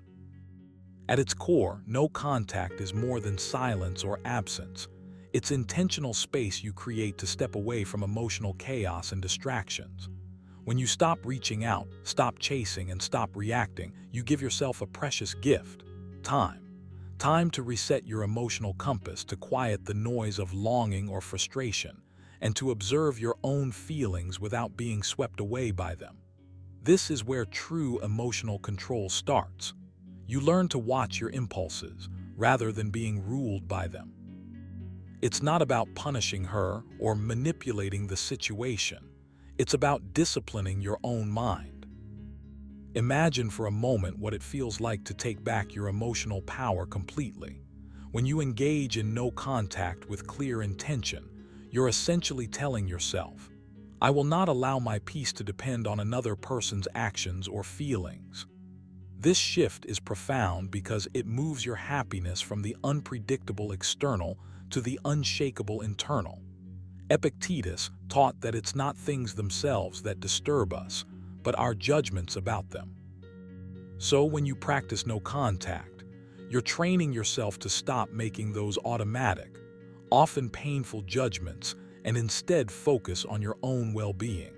At its core, no contact is more than silence or absence. It's intentional space you create to step away from emotional chaos and distractions. When you stop reaching out, stop chasing, and stop reacting, you give yourself a precious gift: time. Time to reset your emotional compass, to quiet the noise of longing or frustration, and to observe your own feelings without being swept away by them. This is where true emotional control starts. You learn to watch your impulses, rather than being ruled by them. It's not about punishing her or manipulating the situation. It's about disciplining your own mind. Imagine for a moment what it feels like to take back your emotional power completely. When you engage in no contact with clear intention, you're essentially telling yourself, I will not allow my peace to depend on another person's actions or feelings. This shift is profound because it moves your happiness from the unpredictable external to the unshakable internal. Epictetus taught that it's not things themselves that disturb us, but our judgments about them. So when you practice no contact, you're training yourself to stop making those automatic, often painful judgments and instead focus on your own well-being.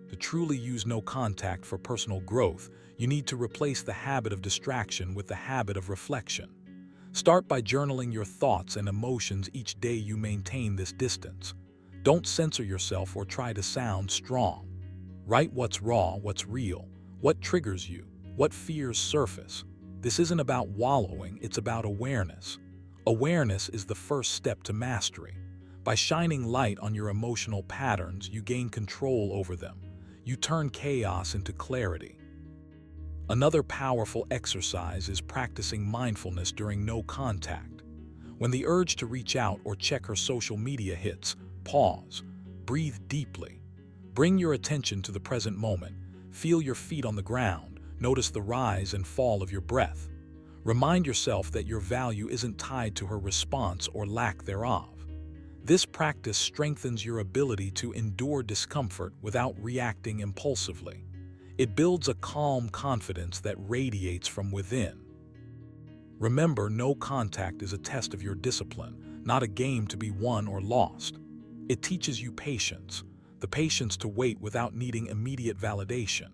To truly use no contact for personal growth, you need to replace the habit of distraction with the habit of reflection. Start by journaling your thoughts and emotions each day you maintain this distance. Don't censor yourself or try to sound strong. Write what's raw, what's real, what triggers you, what fears surface. This isn't about wallowing, it's about awareness. Awareness is the first step to mastery. By shining light on your emotional patterns, you gain control over them. You turn chaos into clarity. Another powerful exercise is practicing mindfulness during no contact. When the urge to reach out or check her social media hits, pause, breathe deeply. Bring your attention to the present moment. Feel your feet on the ground. Notice the rise and fall of your breath. Remind yourself that your value isn't tied to her response or lack thereof. This practice strengthens your ability to endure discomfort without reacting impulsively. It builds a calm confidence that radiates from within. Remember, no contact is a test of your discipline, not a game to be won or lost. It teaches you patience, the patience to wait without needing immediate validation.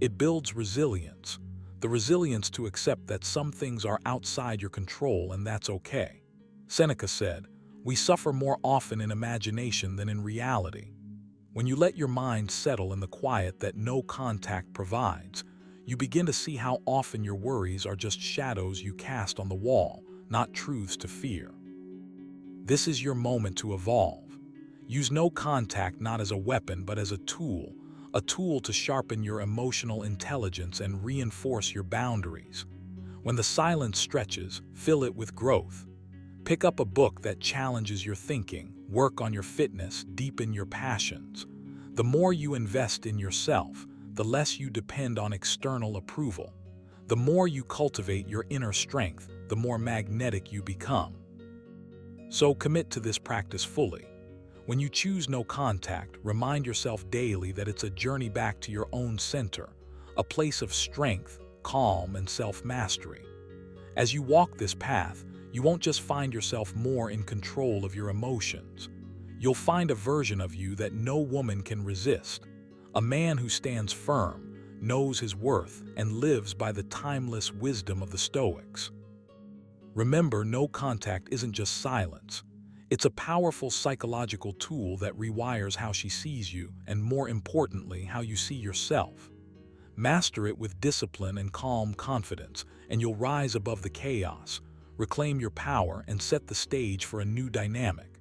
It builds resilience, the resilience to accept that some things are outside your control and that's okay. Seneca said, "We suffer more often in imagination than in reality." When you let your mind settle in the quiet that no contact provides, you begin to see how often your worries are just shadows you cast on the wall, not truths to fear. This is your moment to evolve. Use no contact not as a weapon but as a tool to sharpen your emotional intelligence and reinforce your boundaries. When the silence stretches, fill it with growth. Pick up a book that challenges your thinking, work on your fitness, deepen your passions. The more you invest in yourself, the less you depend on external approval. The more you cultivate your inner strength, the more magnetic you become. So commit to this practice fully. When you choose no contact, remind yourself daily that it's a journey back to your own center, a place of strength, calm, and self-mastery. As you walk this path, you won't just find yourself more in control of your emotions. You'll find a version of you that no woman can resist, a man who stands firm, knows his worth, and lives by the timeless wisdom of the Stoics. Remember, no contact isn't just silence. It's a powerful psychological tool that rewires how she sees you and, more importantly, how you see yourself. Master it with discipline and calm confidence, and you'll rise above the chaos, reclaim your power, and set the stage for a new dynamic.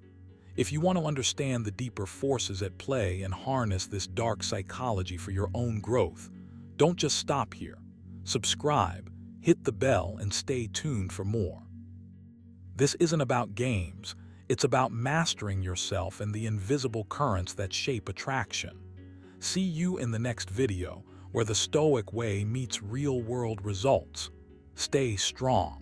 If you want to understand the deeper forces at play and harness this dark psychology for your own growth, don't just stop here. Subscribe, hit the bell, and stay tuned for more. This isn't about games, it's about mastering yourself and the invisible currents that shape attraction. See you in the next video, where the Stoic way meets real-world results. Stay strong.